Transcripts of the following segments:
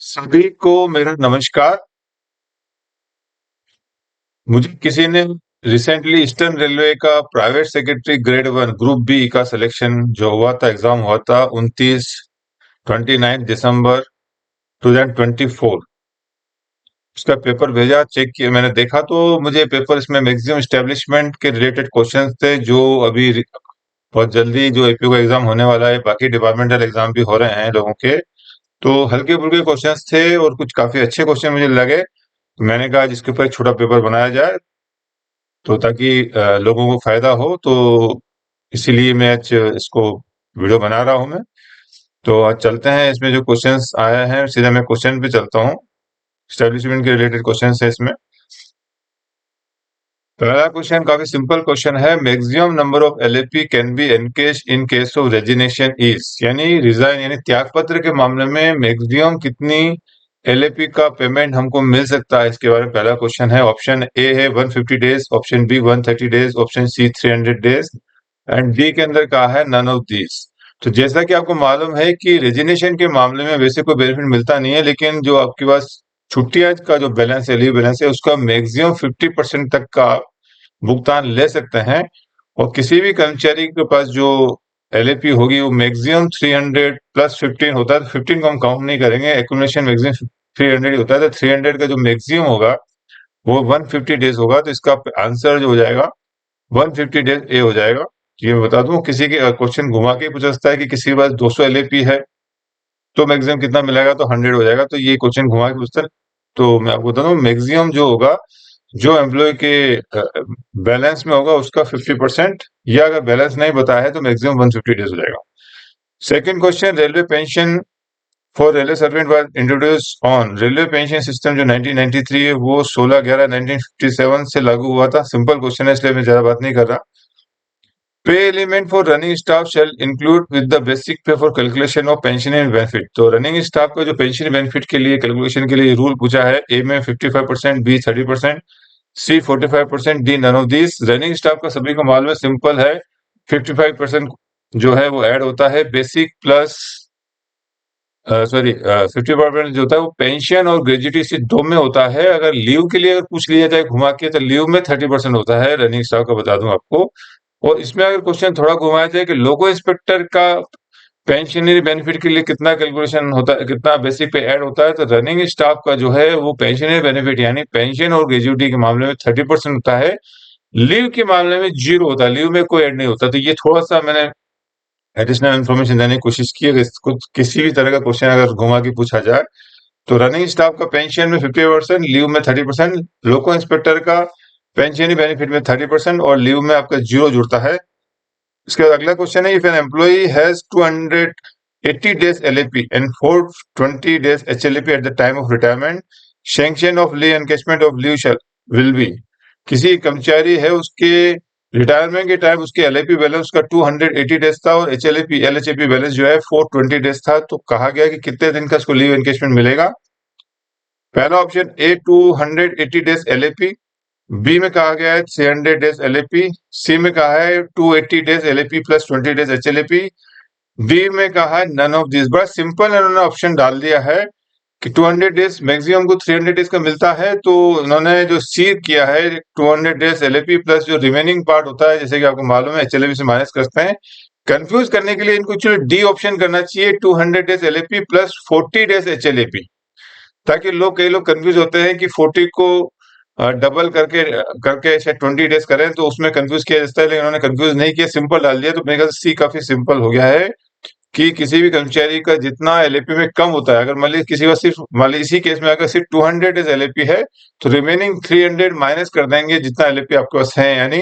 सभी को मेरा नमस्कार। मुझे किसी ने रिसेंटली ईस्टर्न रेलवे का private secretary grade 1 group B का सिलेक्शन जो हुआ था, एग्जाम हुआ था 29 दिसंबर 2024, उसका पेपर भेजा, चेक किया, मैंने देखा तो मुझे पेपर इसमें मैक्सिमम स्टैब्लिशमेंट के रिलेटेड क्वेश्चंस थे जो अभी बहुत जल्दी जो एपीओ का एग्जाम होने वाला है, बाकी डिपार्टमेंटल एग्जाम भी हो रहे हैं लोगों के, तो हल्के फुल्के क्वेश्चंस थे और कुछ काफी अच्छे क्वेश्चन मुझे लगे। मैंने कहा जिसके ऊपर एक छोटा पेपर बनाया जाए तो ताकि लोगों को फायदा हो, तो इसीलिए मैं आज इसको वीडियो बना रहा हूं मैं। तो आज चलते हैं, इसमें जो क्वेश्चंस आया है सीधा मैं क्वेश्चन पे चलता हूँ। स्टैब्लिशमेंट के रिलेटेड क्वेश्चंस है इसमें। पहला क्वेश्चन काफी सिंपल क्वेश्चन है। Maximum number of LAP can be encash in case of resignation is, यानी रिजाइन यानी त्याग पत्र के मामले में मैक्सिमम कितनी एलएपी का पेमेंट हमको मिल सकता है, इसके बारे में पहला क्वेश्चन है। ऑप्शन ए है 150 days, option B 130 days, option C 300 days and D के अंदर कहा है नन ऑफ दीज। तो जैसा कि आपको मालूम है कि रेजिग्नेशन के मामले में वैसे कोई बेनिफिट मिलता नहीं है, लेकिन जो आपके पास छुट्टियां का जो बैलेंस है, लीव बैलेंस है, उसका मैक्सिमम 50% तक का भुगतान ले सकते हैं। और किसी भी कर्मचारी के पास जो एलएपी होगी वो मैक्सिमम 300 प्लस 15 होता है, तो 15 को हम काउंट नहीं करेंगे, एक्यूमुलेशन मैक्सिमम 300 ही होता है, तो 300 का जो मैक्सिमम होगा वो 150 डेज होगा। तो इसका आंसर जो हो जाएगा 150 डेज ए हो जाएगा। ये मैं बता दूं, किसी के क्वेश्चन घुमा के पूछ सकता है कि किसी के पास 200 एलएपी है तो मैक्सिमम कितना मिलेगा, तो 100 हो जाएगा। तो ये क्वेश्चन घुमा के पूछता है। तो मैं आपको बता दूं, मैक्सिमम जो होगा, जो एम्प्लॉय के बैलेंस में होगा उसका 50%, या अगर बैलेंस नहीं बताया है तो मैक्सिमम 150 डेज हो जाएगा। Second question, railway pension for railway servant was introduce on, railway pension system जो 1993 है वो 16/11/1957 से लागू हुआ था। सिंपल क्वेश्चन है, इसलिए मैं ज्यादा बात नहीं कर रहा। Pay element for running staff shall include with the basic pay for calculation of pension and benefit, तो रनिंग स्टाफ का जो पेंशन बेनिफिट के लिए कैलकुलेशन के लिए रूल पूछा है। ए में 55%, B 30%, C 45%, D none of this. Running staff का सभी को मालूम है, सिंपल है, 55% जो है वो ऐड होता है बेसिक प्लस 50% जो होता है वो पेंशन और ग्रेजुटी से दो में होता है। अगर लीव के लिए अगर पूछ लिया जाए घुमा के, तो लीव में 30% होता है रनिंग स्टाफ का, बता दूं आपको। और इसमें अगर क्वेश्चन थोड़ा घुमाया जाए कि लोको इंस्पेक्टर का पेंशनरी बेनिफिट के लिए कितना कैलकुलेशन होता है, कितना बेसिक पे ऐड होता है, तो रनिंग स्टाफ का जो है वो पेंशनरी बेनिफिट यानी पेंशन और ग्रेजुटी के मामले में 30% होता है। लीव के मामले में जीरो होता है, लीव में कोई ऐड नहीं होता। तो ये थोड़ा सा मैंने एडिशनल इन्फॉर्मेशन देने की कोशिश की है। किसी भी तरह का क्वेश्चन अगर घुमा के पूछा जाए तो रनिंग स्टाफ का पेंशन में 50%, लीव में 30%, लोको इंस्पेक्टर का पेंशन बेनिफिट में 30% और लीव में आपका जीरो जुड़ता है। इसके बाद अगला क्वेश्चन है, if an employee has 280 days LAP and 420 days HLAP at the time of retirement, sanction of leave encashment of leave shall will be, किसी कर्मचारी है उसके रिटायरमेंट के टाइम उसके एलएपी बैलेंस उसका 280 डेज था और एलएचएपी बैलेंस जो है 420 डेज था, तो कहा गया कि कितने दिन का उसको लीव एनकेशमेंट मिलेगा। पहला option A 280 days LAP, B में कहा गया है 300 डेज एलएपी, सी में कहा है 280 days LAP plus 20 days HLAP, D में कहा है नन ऑफ दिस। बड़ा सिंपल इन्होंने ऑप्शन डाल दिया है कि 200 डेज मैक्सिमम को 300 डेज का मिलता है, तो इन्होंने जो सी किया है 200 डेज एलएपी प्लस जो रिमेनिंग पार्ट होता है, जैसे कि आपको मालूम है एचएलएपी से माइनस करते हैं। कंफ्यूज करने के लिए इनको एक्चुअली डी ऑप्शन करना चाहिए, 200 डेज एलएपी प्लस 40 डेज एचएलएपी, ताकि लोग कई लोग कंफ्यूज होते हैं कि 40 को डबल करके करके शायद 20 डेज करें तो उसमें कंफ्यूज किया जाता है, लेकिन उन्होंने कंफ्यूज नहीं किया, सिंपल डाल दिया। तो मेरे ख्याल से सी काफी सिंपल हो गया है कि किसी भी कर्मचारी का जितना एलएपी में कम होता है, अगर मान लीजिए किसी का सिर्फ, मान लीजिए इसी केस में अगर सिर्फ 200 डेज एलएपी है तो रिमेनिंग 300 माइनस कर देंगे जितना एलएपी आपके पास है, यानी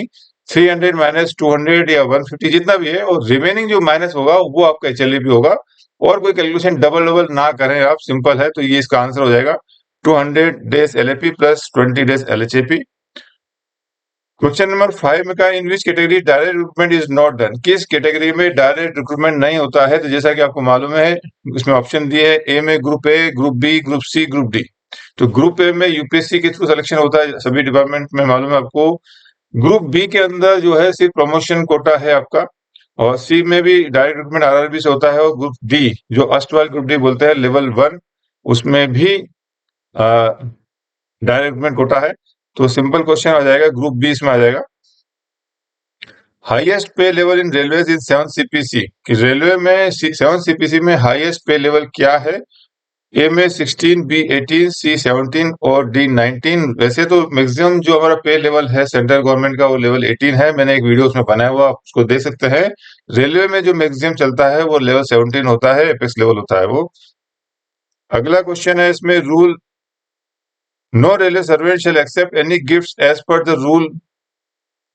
300 माइनस 200 या 150 जितना भी है, और रिमेनिंग जो माइनस होगा वो आपका एचएलएपी होगा। और कोई कैलकुलेशन डबल डबल ना करें आप, सिंपल है। तो ये इसका आंसर हो जाएगा 200 days LAP plus 20 days LHAP. Question number 5 में कहा in which category direct recruitment is not done, किस कैटेगरी में डायरेक्ट रिक्रूटमेंट नहीं होता है। तो जैसा कि आपको मालूम है इसमें ऑप्शन दिए है, ए में group A, group B, group C, group D. तो ग्रुप ए में यूपीएससी के थ्रू सिलेक्शन होता है सभी डिपार्टमेंट में, मालूम है आपको। ग्रुप बी के अंदर जो है सिर्फ प्रमोशन कोटा है आपका, और सी में भी डायरेक्ट रिक्रूटमेंट आरआरबी से होता है। और ग्रुप डी जो अस्ट वाले ग्रुप डी बोलते हैं लेवल 1, उसमें भी डायरेक्ट रिक्रूटमेंट कोटा है। तो सिंपल क्वेश्चन आ जाएगा, ग्रुप बी इसमें आ जाएगा। हाईएस्ट पे level in railway in 7 CPC, कि रेलवे में 7 CPC में हाईएस्ट पे लेवल क्या है? ए में 16, बी 18, सी 17 और डी 19। वैसे तो मैक्सिमम जो हमारा पे लेवल है सेंट्रल गवर्नमेंट का वो लेवल 18 है, मैंने एक वीडियो उसमें बनाया हुआ, आप उसको देख सकते हैं। रेलवे में जो मैक्सिमम चलता है वो लेवल 17 होता है, एपेक्स लेवल होता है वो। अगला क्वेश्चन है इसमें, rule no railway servant shall accept any gift as per the rule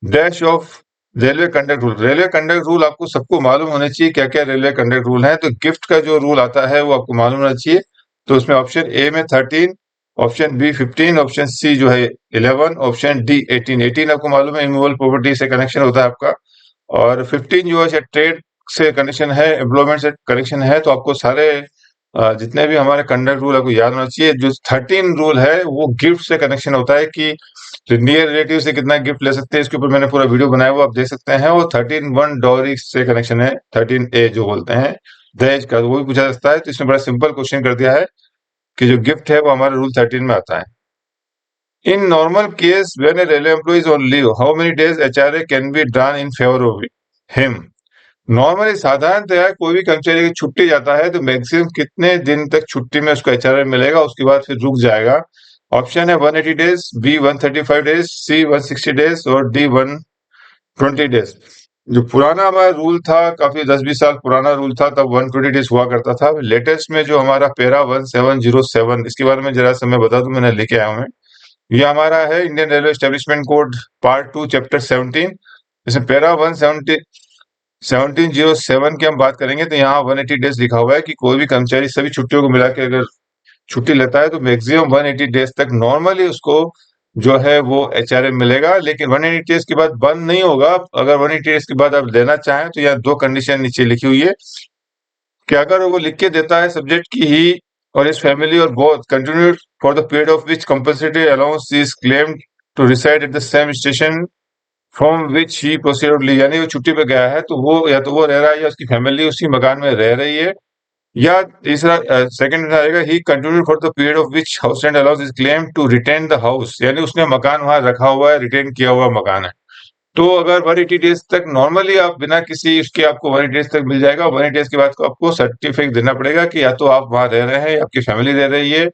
dash of railway conduct rule. Railway conduct rule आपको सबको मालूम होने चाहिए क्या क्या रेलवे कंडक्ट रूल है। तो गिफ्ट का जो रूल आता है वो आपको मालूम होना चाहिए। तो उसमें ऑप्शन ए में 13, ऑप्शन बी 15, ऑप्शन सी जो है 11, ऑप्शन डी 18। 18 आपको मालूम है इमूवेबल प्रॉपर्टी से कनेक्शन होता है आपका, और 15 जो है ट्रेड से कनेक्शन है, एम्प्लॉयमेंट से कनेक्शन है। तो आपको सारे जितने भी हमारे कंडक्ट रूल आपको याद होना चाहिए। जो 13 रूल है वो गिफ्ट से कनेक्शन होता है, कि नियर रिलेटिव से कितना गिफ्ट ले सकते हैं, इसके ऊपर मैंने पूरा वीडियो बनाया हुआ, आप देख सकते हैं। और 13(1) डॉरी से कनेक्शन है, 13A जो बोलते हैं दहेज का, वो भी पूछा जा सकता है। तो इसमें बड़ा सिंपल क्वेश्चन कर दिया है कि जो गिफ्ट है वो हमारे रूल 13 में आता है। In normal case when a railway employee is on leave, how many days HRA can be done in favour of him? Normally साधारणतया कोई भी कर्मचारी की छुट्टी जाता है तो मैक्सिमम कितने दिन तक छुट्टी में उसको HRA मिलेगा, उसके बाद फिर रुक जाएगा। ऑप्शन है 180 डेज, बी 135 डेज, सी 160 डेज और डी 120 डेज। जो पुराना हमारा रूल था, काफी 10-20 साल पुराना रूल था, तब 120 डेज हुआ करता था। लेटेस्ट में जो हमारा पैरा 1707, इसके बारे में जरा सा मैं बता दूं, मैंने लेके आया हूं मैं। ये हमारा है Indian railway establishment code part 2 chapter 17। इसमें पैरा 1707 की हम बात करेंगे तो यहाँ 180 डेज लिखा हुआ है कि कोई भी कर्मचारी सभी छुट्टियों को मिला के अगर छुट्टी लेता है तो मैक्सिमम 180 डेज तक नॉर्मली उसको जो है वो HRA मिलेगा। लेकिन 180 डेज के बाद बंद नहीं होगा। अगर 180 डेज के बाद आप लेना चाहें तो यहाँ दो कंडीशन नीचे लिखी हुई है कि अगर वो लिख के देता है सब्जेक्ट की ही और इस फैमिली और both continue for the period of which compulsory allowance is claimed to reside at the same station from which he proceed, यानी वो छुट्टी पे गया है तो वो या तो वो रह रहा है या उसकी फैमिली उसी मकान में रह रही है। या तीसरा सेकंड में आएगा, he continue for the period of which house rent allowance is claim to retain the house, यानी उसने मकान वहां रखा हुआ है, रिटेन किया हुआ मकान है। तो अगर 180 डेज तक नॉर्मली आप बिना किसी इसके आपको 180 डेज तक मिल जाएगा। 180 डेज के बाद को आपको सर्टिफिकेट देना पड़ेगा कि या तो आप वहां रह रहे हैं, आपकी फैमिली रह रही है,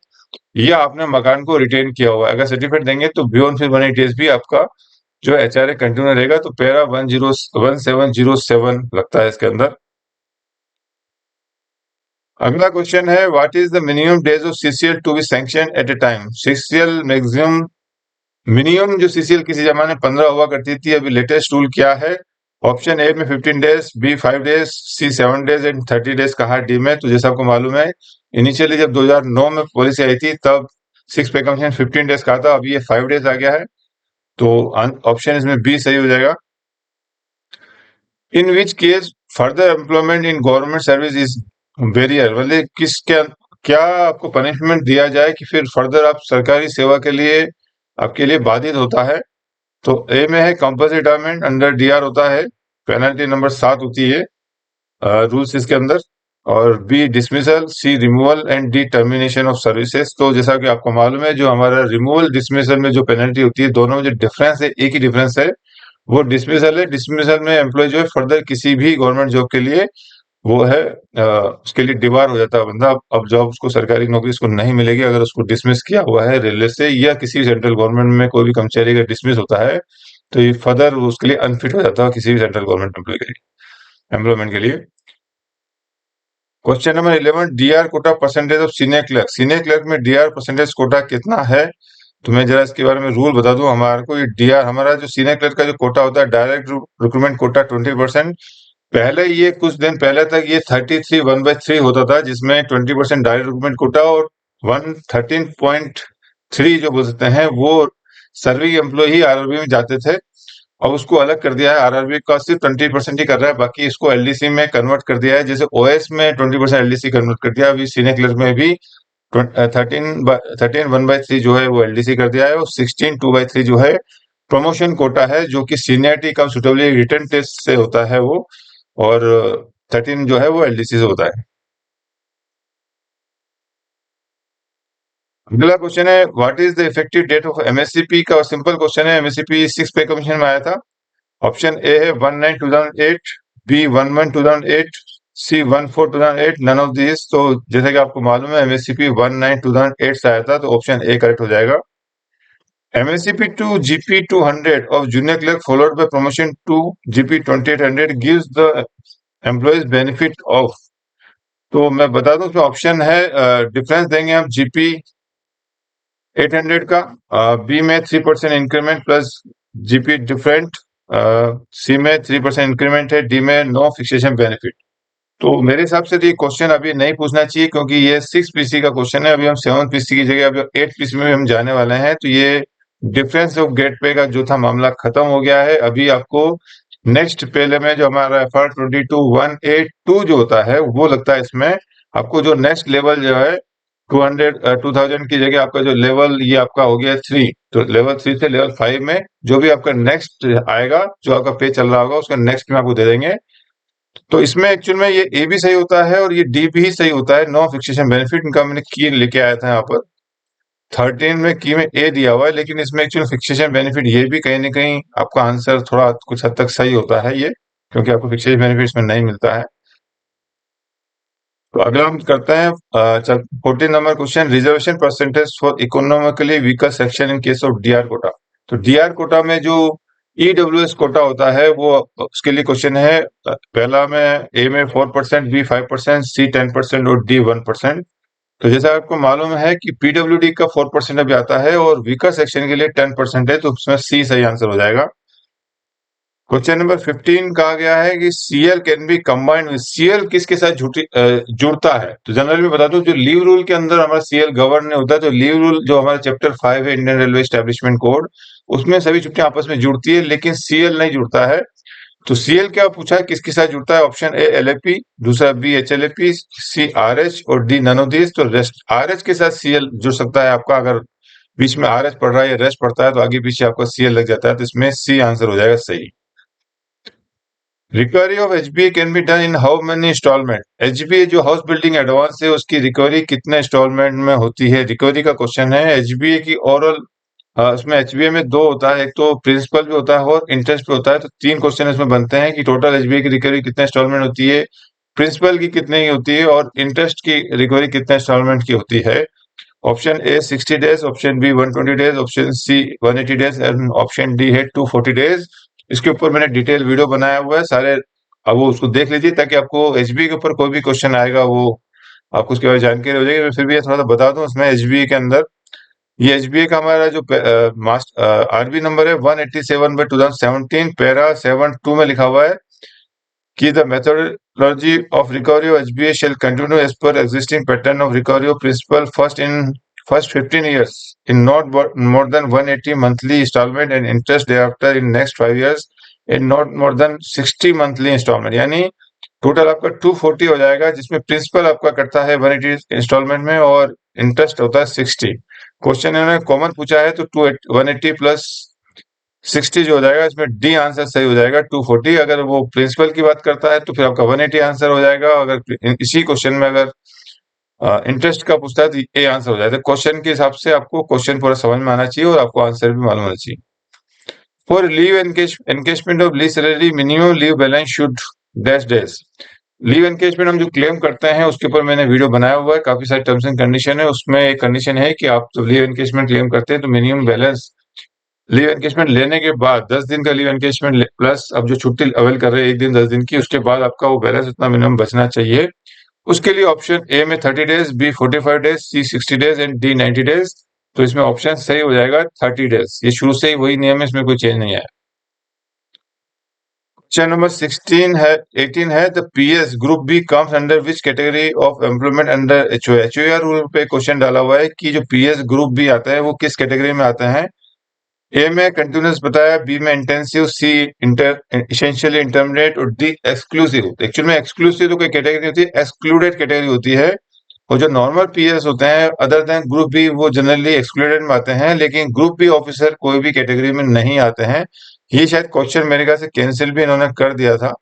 या आपने मकान को रिटेन किया हुआ है। अगर सर्टिफिकेट देंगे तो बियॉन्ड फिर 180 डेज भी आपका जो HRA कंटिन्यू रहेगा। तो पैरा 1707 लगता है इसके अंदर। अगला क्वेश्चन है, what is the minimum days of CCL to be sanction at a time? CCL maximum minimum जो CCL किसी जमाने 15 हुआ करती थी, अभी लेटेस्ट रूल क्या है? ऑप्शन ए में 15 days, B 5 days, C 7 days and 30 days कहा डी में। तो जैसा आपको मालूम है, इनिशियली जब 2009 में पॉलिसी आई थी तब 6 पे कमीशन 15 डेज कहा था, अभी ये 5 डेज आ गया है। तो ऑप्शन इसमें बी सही हो जाएगा। In which case further employment in government service is barrier, मतलब किसके क्या आपको पनिशमेंट दिया जाए कि फिर फर्दर आप सरकारी सेवा के लिए आपके लिए बाधित होता है। तो ए में है कंपल्सरी रिटायरमेंट अंडर DR होता है, पेनल्टी नंबर 7 होती है रूल्स इसके अंदर। और B dismissal, C removal and D termination of services. तो जैसा कि आपको मालूम है, जो हमारा रिमूवल डिसमिसल में जो पेनल्टी होती है, दोनों में जो डिफरेंस है, एक ही डिफरेंस है, वो डिसमिसल है। डिसमिसल में एम्प्लॉय जो है फर्दर किसी भी गवर्नमेंट जॉब के लिए वो है उसके लिए डिबार हो जाता है बंदा। अब जॉब उसको सरकारी नौकरी उसको नहीं मिलेगी अगर उसको डिसमिस किया हुआ है रेलवे से, या किसी सेंट्रल गवर्नमेंट में कोई भी कर्मचारी का डिसमिस होता है तो ये फर्दर उसके लिए अनफिट हो जाता है किसी भी सेंट्रल गवर्नमेंट एम्प्लॉय के लिए, एम्प्लॉयमेंट के लिए। Question number 11, DR quota percentage of senior clerk. Senior clerk में DR परसेंटेज कोटा कितना है? तो मैं जरा इसके बारे में रूल बता दूं। हमारे को ये DR हमारा जो सीनियर क्लर्क का जो कोटा होता है, डायरेक्ट रिक्रूटमेंट कोटा 20%। पहले ये कुछ दिन पहले तक ये 33 1/3 होता था, जिसमें 20% डायरेक्ट रिक्रूटमेंट कोटा और 113.3 जो बोल सकते हैं वो सर्विंग एम्प्लॉय ही RRB में जाते थे। अब उसको अलग कर दिया है, RRB का सिर्फ 20% ही कर रहा है, बाकी इसको LDC में कन्वर्ट कर दिया है। जैसे OS में 20% LDC कन्वर्ट कर दिया, अभी सीनियर क्लर्क में भी 13 1/3 जो है वो LDC कर दिया है, और 16 2/3 जो है प्रमोशन कोटा है, जो कि सीनियरिटी कम सुटेबली रिटर्न टेस्ट से होता है वो, और 13 जो है वो LDC से होता है। अगला क्वेश्चन है what is the effective date of MSCP का। सिंपल क्वेश्चन है, एमएससीपी 6 पे कमीशन में आया था। ऑप्शन ए है 19/2008, B 11/2008, C 14/2008, none of this. तो जैसे कि आपको मालूम है एमएससीपी 19/2008 से आया था, तो ऑप्शन ए करेक्ट हो जाएगा। MSCP to GP 200 of junior clerk followed by promotion to GP 2800 gives the employees benefit of। तो मैं बता दूं इसमें ऑप्शन है, डिफरेंस देंगे हम जीपी 800 का, बी में 3% इंक्रीमेंट प्लस जीपी डिफरेंट, सी में 3% इंक्रीमेंट है, डी में नो फिक्सेशन बेनिफिट। तो मेरे हिसाब से तो ये क्वेश्चन अभी नहीं पूछना चाहिए, क्योंकि ये 6 पीसी का क्वेश्चन है। अभी हम 7 पीसी की जगह अभी 8 पीसी में हम जाने वाले हैं। तो ये डिफरेंस ऑफ गेट पे का जो था मामला खत्म हो गया है। अभी आपको नेक्स्ट पहले में जो हमारा FR22 जो होता है वो लगता है इसमें। आपको जो नेक्स्ट लेवल जो है 2000 की जगह आपका जो लेवल ये आपका हो गया 3। तो लेवल 3 से लेवल 5 में जो भी आपका नेक्स्ट आएगा, जो आपका पे चल रहा होगा, उसका नेक्स्ट में आपको दे देंगे। तो इसमें एक्चुअल में ये ए भी सही होता है और ये डी भी सही होता है। नो फिक्सेशन बेनिफिट इनका मैंने की लेके आया था यहाँ पर 13 में, की में ए दिया हुआ है, लेकिन इसमें एक्चुअल फिक्सेशन बेनिफिट ये भी कहीं ना कहीं आपका आंसर थोड़ा कुछ हद तक सही होता है ये, क्योंकि आपको फिक्सेशन बेनिफिट इसमें नहीं मिलता है। तो अगला हम करते हैं 14 number question, reservation percentage for economically weaker section in case of DR quota. तो डीआर कोटा में जो ईडब्ल्यूएस कोटा होता है वो उसके लिए क्वेश्चन है। पहला में ए में 4%, बी 5%, सी 10% और डी 1%। तो जैसा आपको मालूम है कि पीडब्ल्यूडी का 4% अभी आता है और वीकर सेक्शन के लिए 10% है, तो उसमें सी सही आंसर हो जाएगा। क्वेश्चन नंबर 15 कहा गया है कि CL can be combined with. CL किसके साथ जुड़ता है? तो जनरली मैं बता दूं, जो लीव रूल के अंदर हमारा सीएल गवर्न नहीं होता है। तो लीव रूल जो हमारा चैप्टर 5 है इंडियन रेलवे एस्टेब्लिशमेंट कोड, उसमें सभी छुट्टियां आपस में जुड़ती है, लेकिन सीएल नहीं जुड़ता है। तो सीएल क्या पूछा है, किसके साथ जुड़ता है? ऑप्शन ए एलएपी, दूसरा बी एचएलएपी, सी आरएच और डी नन ऑफ दिस। तो रेस्ट आरएच के साथ सीएल जुड़ सकता है आपका। अगर बीच में आरएच पढ़ रहा है या रेस्ट पढ़ता है तो आगे पीछे आपका सीएल लग जाता है, तो इसमें सी आंसर हो जाएगा सही। Recovery of HBA can be done in how many instalment. HBA जो हाउस बिल्डिंग एडवांस है उसकी रिकवरी कितने इंस्टॉलमेंट में होती है, रिकवरी का क्वेश्चन है। एचबीए की ओवरऑल उसमें एचबीए में दो होता है, एक तो प्रिंसिपल भी होता है और इंटरेस्ट भी होता है। तो 3 क्वेश्चन इसमें बनते हैं कि टोटल एचबीए की रिकवरी कितने इंस्टॉलमेंट होती है, प्रिंसिपल की कितने की होती है और इंटरेस्ट की रिकवरी कितने इंस्टॉलमेंट की होती है। Option A 60 days, option B 120 days, option C 180 days and option D है 240 डेज। इसके ऊपर मैंने डिटेल वीडियो बनाया हुआ है सारे, अब वो उसको देख लीजिए ताकि आपको एचबीए के ऊपर कोई भी क्वेश्चन आएगा वो आपको उसके बारे में जानकारी हो जाएगी। मैं फिर भी ये थोड़ा सा बता दूं, इसमें एचबीए के अंदर ये एचबीए का हमारा जो आरबी नंबर है 187/2017 पैरा 7(2) में लिखा हुआ है कि the methodology of recovery of HBA shall continue as per existing pattern of recovery of principal first 15 years in not more than 180 monthly installment and interest thereafter in next 5 years in not more than 60 monthly installment। यानी total आपका 240 हो जाएगा, जिसमें principal आपका कटता है 180 instalment में और इंटरेस्ट होता है 60। क्वेश्चन इन्होंने कॉमन पूछा है तो 180 प्लस 60 जो हो जाएगा, इसमें डी आंसर सही हो जाएगा 240। अगर वो प्रिंसिपल की बात करता है तो फिर आपका 180 आंसर हो जाएगा। अगर इसी क्वेश्चन में अगर इंटरेस्ट का पूछता है तो ए आंसर हो जाएगा। क्वेश्चन के हिसाब से आपको क्वेश्चन पूरा समझ में आना चाहिए और आपको आंसर भी मालूम होना चाहिए। For leave encashment of leave salary minimum leave balance should dash dash. Leave encashment हम जो क्लेम करते हैं उसके ऊपर मैंने वीडियो बनाया हुआ है, काफी सारे टर्म्स एंड कंडीशन है। उसमें एक कंडीशन है कि आप जब लीव एनकेशमेंट क्लेम करते हैं तो मिनिमम बैलेंस लीव एनकेशमेंट लेने के बाद 10 दिन का लीव एनकेशमेंट प्लस अब जो छुट्टी अवेल कर रहे हैं 1 दिन 10 दिन की, उसके बाद आपका वो बैलेंस उतना मिनिमम बचना चाहिए। उसके लिए ऑप्शन ए में 30 days, B 45 days, C 60 days and D 90 days. तो इसमें ऑप्शन सही हो जाएगा 30 डेज। ये शुरू से ही वही नियम है, इसमें कोई चेंज नहीं आया। क्वेश्चन नंबर 18 है the PS group B comes under which category of employment under HOA. HOA rule पे क्वेश्चन डाला हुआ है कि जो पीएस ग्रुप बी आता है वो किस कैटेगरी में आता है। ए में कंटिन्यूस बताया, बी में इंटेंसिव, सी इसेंशियली इंटरमीडिएट और डी एक्सक्लूसिव। एक्चुअल में एक्सक्लूसिव तो कोई कैटेगरी होती है, एक्सक्लूडेड कैटेगरी होती है। और जो नॉर्मल पीएस होते हैं अदर देन ग्रुप बी वो जनरली एक्सक्लूडेड में आते हैं, लेकिन ग्रुप बी ऑफिसर कोई भी कैटेगरी में नहीं आते हैं। ये शायद क्वेश्चन मेरे ख्याल से कैंसिल भी इन्होंने कर दिया था।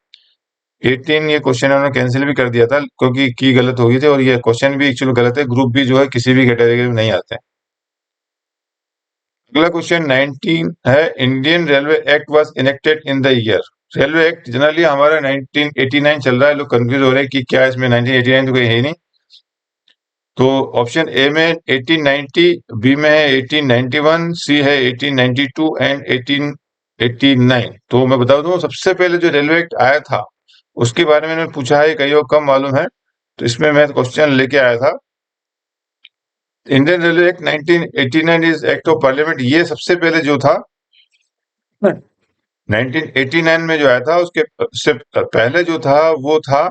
18 ये क्वेश्चन इन्होंने कैंसिल भी कर दिया था क्योंकि की गलत हो गई थी, और ये क्वेश्चन भी एक्चुअली गलत है। ग्रुप बी जो है किसी भी कैटेगरी में नहीं आते हैं। अगला क्वेश्चन 19 है, Indian railway act was enacted in the year. Railway act generally हमारा 1989 चल रहा है, लोग कंफ्यूज हो रहे हैं कि क्या इसमें 1989 तो कोई है ही नहीं। तो ऑप्शन ए में 1890, बी में है 1891, सी है 1892 एंड 1889। तो मैं बता दूं, सबसे पहले जो रेलवे एक्ट आया था उसके बारे में मैंने पूछा है, कई को कम मालूम है, तो इसमें मैं क्वेश्चन लेके आया था। Indian railway act 1989 is act of parliament, ये सबसे पहले जो था 1989 में जो आया था, उसके से पहले जो था वो था,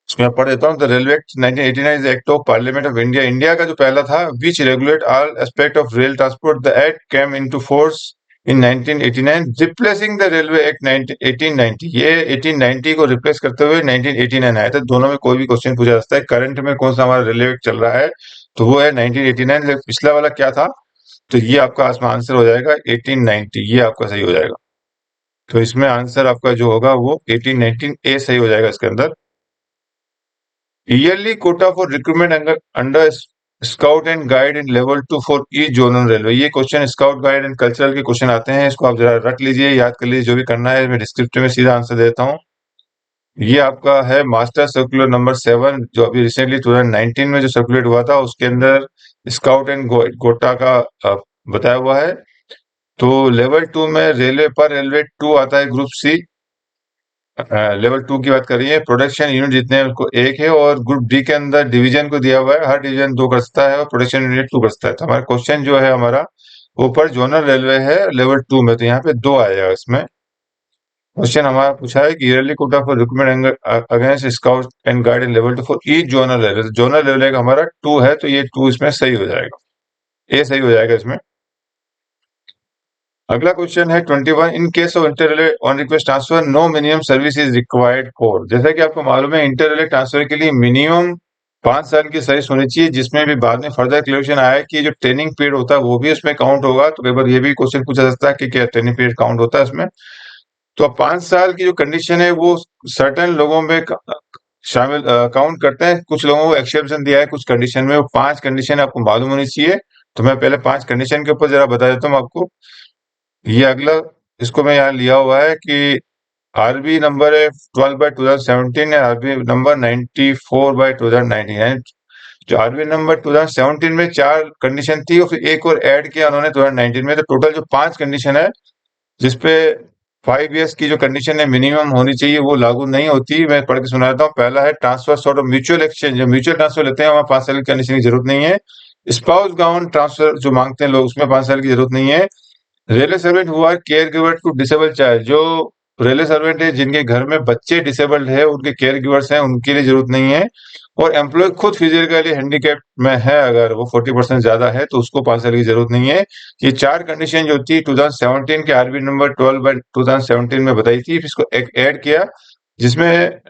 इसमें पढ़ देता हूँ। The railway act 1989 is act of parliament of India. India का जो पहला था, विच regulate all aspect of rail transport. The act came into force in 1989 replacing the railway act 1890। ये 1890 को रिप्लेस करते हुए 1989 आया था। दोनों में कोई भी क्वेश्चन पूछा जा सकता है, करंट में कौन सा हमारा रेलवे एक्ट चल रहा है, तो वो है 1989। पिछला वाला क्या था, तो ये आपका आंसर हो जाएगा 1890, ये आपका सही हो जाएगा। तो इसमें आंसर आपका जो होगा वो 1819 ए सही हो जाएगा इसके अंदर। Yearly quota for recruitment under scout and guide in level 2 for each zonal railway. ये question scout guide and cultural के क्वेश्चन आते हैं, इसको आप जरा रख लीजिए, याद कर लीजिए, जो भी करना है। मैं डिस्क्रिप्टिव में सीधा आंसर देता हूँ। ये आपका है मास्टर सर्कुलर नंबर 7, जो अभी रिसेंटली 2019 में जो सर्कुलेट हुआ था, उसके अंदर स्काउट एंड कोटा का बताया हुआ है। तो लेवल 2 में रेलवे पर रेलवे 2 आता है, ग्रुप सी। लेवल 2 की बात करिए, प्रोडक्शन यूनिट जितने हैं उसको एक है, और ग्रुप डी के अंदर डिवीजन को दिया हुआ है, हर डिवीजन 2 कर सकता है और प्रोडक्शन यूनिट 2 कर सकता है। तो हमारा क्वेश्चन जो है हमारा ऊपर जोनल रेलवे है लेवल 2 में, तो यहाँ पे 2 आएगा इसमें। क्वेश्चन हमारा पूछा है कि yearly quota for recruitment against scout and guide in level 2 for each zonal railway. Zonal railway का हमारा 2 है, तो ये 2 इसमें सही हो जाएगा, ए सही हो जाएगा इसमें। अगला क्वेश्चन है 21, in case of inter railway on request transfer no minimum service is required for. जैसा कि आपको मालूम है, इंटर रेलवे ट्रांसफर के लिए मिनिमम 5 साल की सर्विस होनी चाहिए, जिसमें भी बाद में फर्दर क्लेरिफिकेशन आया कि जो ट्रेनिंग पीरियड होता है वो भी उसमें काउंट होगा। तो कई बार ये भी क्वेश्चन पूछा जा सकता है कि क्या ट्रेनिंग पीरियड काउंट होता है इसमें। तो अब 5 साल की जो कंडीशन है वो सर्टेन लोगों में शामिल काउंट करते हैं, कुछ लोगों को एक्सेप्शन दिया है कुछ कंडीशन में। वो 5 कंडीशन आपको मालूम होनी चाहिए। तो मैं पहले 5 कंडीशन के ऊपर जरा बता देता हूँ आपको। ये अगला, इसको मैं यहाँ लिया हुआ है कि आरबी नंबर है 12/2017 है, आरबी नंबर 94/2019 है। जो आरबी नंबर 2017 में 4 कंडीशन थी और फिर एक और ऐड किया उन्होंने 2019 में, तो टोटल जो 5 कंडीशन है, जिसपे 5 इयर्स की जो कंडीशन है मिनिमम होनी चाहिए, वो लागू नहीं होती। मैं पढ़ के सुना देता हूँ। पहला है transfer sort of mutual exchange. जो म्यूचुअल ट्रांसफर लेते हैं वहां 5 साल की कंडीशन की जरूरत नहीं है। स्पाउस गाउन ट्रांसफर जो मांगते हैं लोग, उसमें 5 साल की जरूरत नहीं है। Railway servant who care giver to disable child, जो रेलवे सर्वेंट है जिनके घर में बच्चे डिसेबल्ड है, उनके केयर गिवर्स हैं, उनके लिए जरूरत नहीं है। और एम्प्लॉय खुद फिजिकली हैंडीकैप में है, अगर वो 40% ज्यादा है, तो उसको 5 साल की जरूरत नहीं है। ये 4 कंडीशन जो थी 2017 के आरबी नंबर 12/2017 में बताई थी, फिर इसको एक ऐड किया, जिसमें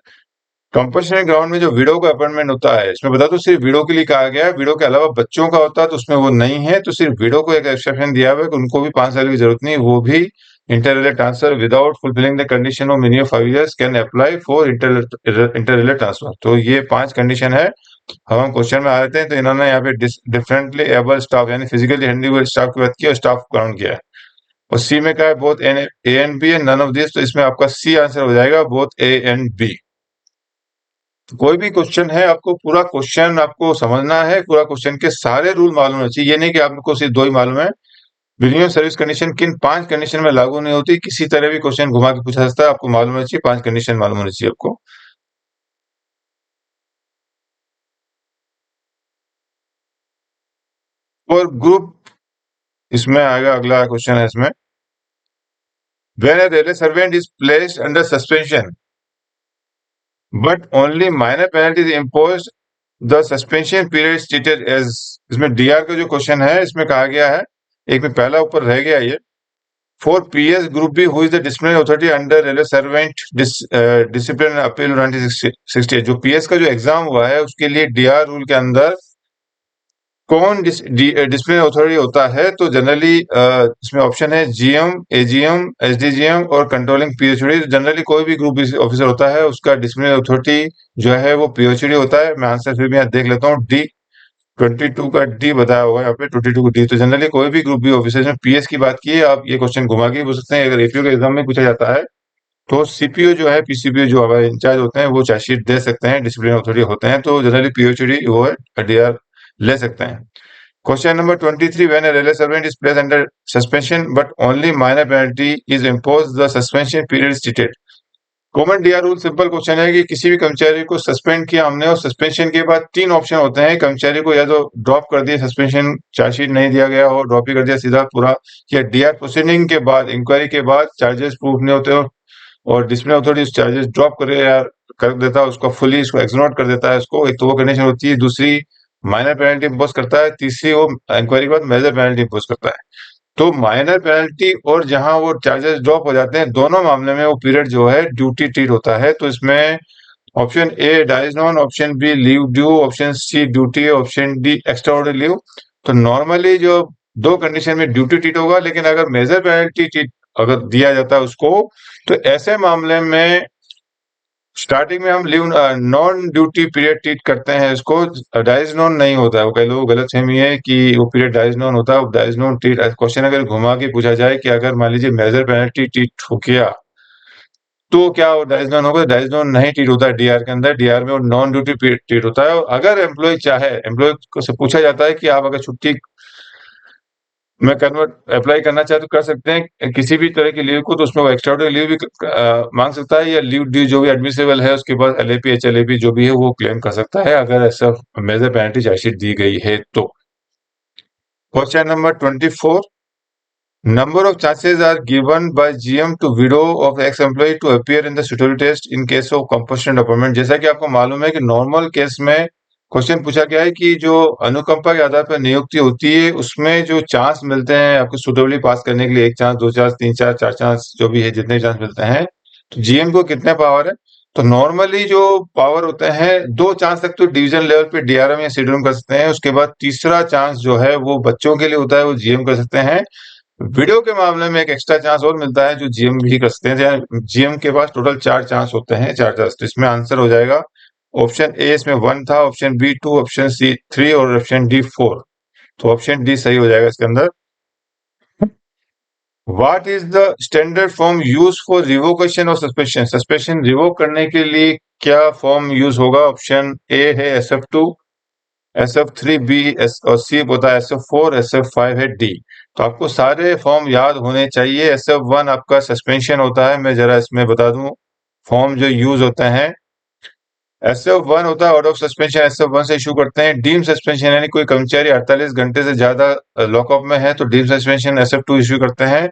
कंपल्सरी ग्राउंड में जो विडो का अपॉइंटमेंट होता है, इसमें बता दो सिर्फ विडो के लिए कहा गया है। विडो के अलावा बच्चों का होता है तो उसमें वो नहीं है, तो सिर्फ विडो को एक एक्सेप्शन दिया हुआ है कि उनको भी 5 साल की जरूरत नहीं, वो भी inter relay transfer without fulfilling the condition of minimum 5 years can apply for inter relay transfer. तो ये 5 कंडीशन है। हम क्वेश्चन में आ जाते हैं। तो इन्होंने यहाँ पे डिफरेंटली एबल स्टाफ यानी फिजिकली हैंडिकैप्ड स्टाफ की बात की और स्टाफ काउंट किया है। और सी में क्या है, both A and B and none of this, तो इसमें आपका सी आंसर हो जाएगा, बोथ ए एंड बी। कोई भी क्वेश्चन है, आपको पूरा क्वेश्चन आपको समझना है, पूरा क्वेश्चन के सारे रूल मालूम होने चाहिए। ये नहीं कि आपको सिर्फ 2 ही मालूम है। मिनिमम सर्विस कंडीशन किन 5 कंडीशन में लागू नहीं होती, किसी तरह भी क्वेश्चन घुमा के पूछा सकता है, आपको मालूम होना चाहिए, 5 कंडीशन मालूम होनी चाहिए आपको। और ग्रुप, इसमें आएगा अगला क्वेश्चन है इसमें, when a railway servant is placed under suspension but only minor penalty is imposed, the suspension period stated as. इसमें डीआर का जो क्वेश्चन है, इसमें कहा गया है, एक में पहला ऊपर रह गया ये, for PS group B who is the disciplinary authority under railway servant discipline appeal 1968। जो पीएस का जो एग्जाम हुआ है उसके लिए डीआर रूल के अंदर कौन डिसिप्लिनरी अथॉरिटी होता है, तो जनरली इसमें ऑप्शन है जीएम, एजीएम, एसडीजीएम और कंट्रोलिंग पीएचडी। जनरली कोई भी ग्रुप ऑफिसर होता है उसका डिसिप्लिनरी अथॉरिटी जो है वो पीएचडी होता है। मैं आंसर फिर भी यहाँ देख लेता हूँ, डी 22 का डी बताया होगा यहाँ पे, 22 को डी। तो जनरली कोई भी ग्रुप बी ऑफिसर में पीएस की बात की है, आप ये क्वेश्चन घुमा के भी पूछ सकते हैं। अगर एपीओ के एग्जाम में पूछा जाता है तो सीपीओ जो है, पीसीपीओ जो हमारे इंचार्ज होते हैं, वो चार्जशीट दे सकते हैं, डिसिप्लिन अथॉरिटी होते हैं, तो जनरली पीओचडी वो है डीआर ले सकते हैं। Question number 23, when a railway servant is placed under suspension but only minor penalty is imposed, the suspension period stated. Common DR rule simple question है कि किसी भी कर्मचारी को सस्पेंड किया हमने, और सस्पेंशन के बाद तीन ऑप्शन होते हैं। कर्मचारी को या तो ड्रॉप कर दिया, सस्पेंशन चार्जशीट नहीं दिया गया हो, ड्रॉप ही कर दिया सीधा पूरा, या डीआर प्रोसीडिंग के बाद, इंक्वायरी के बाद चार्जेस प्रूफ नहीं होते हो और डिसिप्लिन अथॉरिटी चार्जेस ड्रॉप करे या कर देता है उसको, फुली इसको एक्सनोट कर देता है उसको, एक तो वो कंडीशन होती है। दूसरी माइनर पेनल्टी इम्पोज करता है, तीसरी वो इंक्वायरी के बाद मेजर पेनल्टी इम्पोज करता है। तो माइनर पेनल्टी और जहां वो चार्जेस ड्रॉप हो जाते हैं, दोनों मामले में वो पीरियड जो है ड्यूटी ट्रीट होता है। तो इसमें option A dies non, option B leave due, option C duty, option D extra ordinary leave. तो नॉर्मली जो दो कंडीशन में ड्यूटी ट्रीट होगा, लेकिन अगर मेजर पेनल्टी ट्रीट अगर दिया जाता है उसको, तो ऐसे मामले में स्टार्टिंग में हम leave non duty period treat करते हैं इसको, डाइज नॉन नहीं होता है। वो कई लोग गलत फहमी है कि वो पीरियड डाइज नॉन होता है, डाइज नॉन ट्रीट। क्वेश्चन अगर घुमा के पूछा जाए कि अगर मान लीजिए मेजर पेनल्टी ट्रीट हो गया तो क्या वो डाइज नॉन होगा? डाइज नॉन नहीं ट्रीट होता है डीआर के अंदर, डीआर में वो नॉन ड्यूटी ट्रीट होता है। और अगर एम्प्लॉय चाहे, एम्प्लॉय को से पूछा जाता है कि आप अगर छुट्टी में कन्वर्ट अप्लाई करना चाहे तो कर सकते हैं किसी भी तरह की लीव को, तो उसमें वो एक्स्ट्रा लीव भी मांग सकता है, या लीव ड्यू जो भी एडमिसिबल है उसके बाद एलएपी एचएलएपी जो भी है वो क्लेम कर सकता है, अगर ऐसा मेजर पेनल्टी चार्जशीट दी गई है तो। Question number 24, number of chances are given by GM to widow of ex-employee to appear in the suitability test in case of compulsion appointment। जैसा कि आपको मालूम है कि नॉर्मल केस में क्वेश्चन पूछा गया है कि जो अनुकंपा के आधार पर नियुक्ति होती है उसमें जो चांस मिलते हैं आपको सुटेबली पास करने के लिए, एक चांस, दो चांस, तीन चार, चार चांस, जो भी है जितने चांस मिलते हैं, तो जीएम को कितने पावर है? तो नॉर्मली जो पावर होते हैं, दो चांस तक तो डिवीजन लेवल पे डीआरएम या सीडीएम कर सकते हैं, उसके बाद तीसरा चांस जो है वो बच्चों के लिए होता है, वो जीएम कर सकते हैं। वीडियो के मामले में एक एक्स्ट्रा चांस और मिलता है जो जीएम भी कर सकते हैं। जीएम के पास टोटल चार चांस होते हैं, चार चांस। तो इसमें आंसर हो जाएगा ऑप्शन ए, इसमें 1 था, ऑप्शन बी 2, ऑप्शन सी 3 और ऑप्शन डी 4। तो ऑप्शन डी सही हो जाएगा इसके अंदर। What is the standard form use for revocation और सस्पेंशन? सस्पेंशन रिवोक करने के लिए क्या फॉर्म यूज होगा? ऑप्शन ए है SF2, SF3, बी एस और सी होता है SF4, SF5 है डी। तो आपको सारे फॉर्म याद होने चाहिए। SF1 आपका सस्पेंशन होता है, मैं जरा इसमें बता दूं फॉर्म जो यूज होते हैं। SF1 होता है ऑर्डर ऑफ सस्पेंशन, SF1 से इशू करते हैं। डीम सस्पेंशन यानी कोई कर्मचारी 48 घंटे से ज्यादा लॉकअप में है तो डीम सस्पेंशन SF2 इशू करते हैं।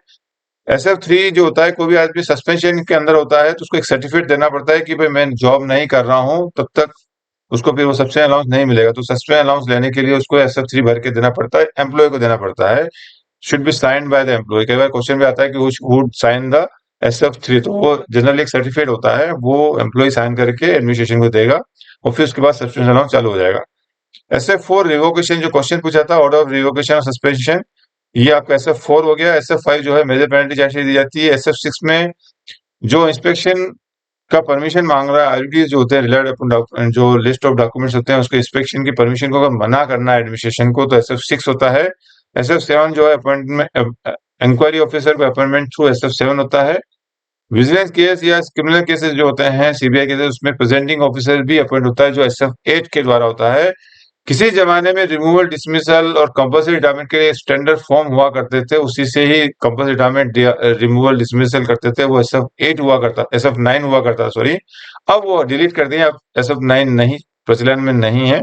SF3 जो होता है, कोई भी आदमी सस्पेंशन के अंदर होता है तो उसको एक सर्टिफिकेट देना पड़ता है कि भाई मैं जॉब नहीं कर रहा हूं, तब तक उसको फिर वो सस्पेंशन अलाउंस नहीं मिलेगा। तो सस्पेंशन अलाउंस लेने के लिए उसको SF3 भर के देना पड़ता है, एम्प्लॉय को देना पड़ता है। Should be signed by the employee. कई बार क्वेश्चन भी आता है कि वुड साइन द SF3, तो वो जनरली एक सर्टिफिकेट होता है, वो एम्प्लॉय साइन करके एडमिनिस्ट्रेशन को देगा और फिर उसके बाद सस्पेंशन अलाउंस चालू हो जाएगा। SF4 रिवोकेशन जो क्वेश्चन पूछा था, ऑर्डर ऑफ रिवोकेशन और सस्पेंशन, ये आपका SF4 हो गया। SF5 जो है मेजर पेनल्टी चार्जशीट दी जाती है। SF6 में जो इंस्पेक्शन का परमिशन मांग रहा है, आईडी जो होते हैं रिलायड अपन जो लिस्ट ऑफ डॉक्यूमेंट्स होते हैं उसके इंस्पेक्शन की परमिशन को अगर मना करना है एडमिनिस्ट्रेशन को, तो SF6 होता है। SF7 जो है अपॉइंटमेंट इंक्वायरी ऑफिसर को अपॉइंटमेंट थ्रू SF7 होता है। विजिलेंस केस या क्रिमिनल केसेस जो होते हैं, सीबीआई केसेस, उसमें प्रेजेंटिंग ऑफिसर भी अपॉइंट होता है जो SF8 के द्वारा होता है। किसी जमाने में रिमूवल, डिसमिसल और कंपल्सरी रिटायरमेंट के स्टैंडर्ड फॉर्म हुआ करते थे, उसी से ही कंपल्सरी रिटायरमेंट, रिमूवल, डिसमिसल करते थे, वो SF8 हुआ करता, SF9 हुआ करता, सॉरी। अब वो डिलीट कर दिए, अब SF9 नहीं प्रचलन में नहीं है।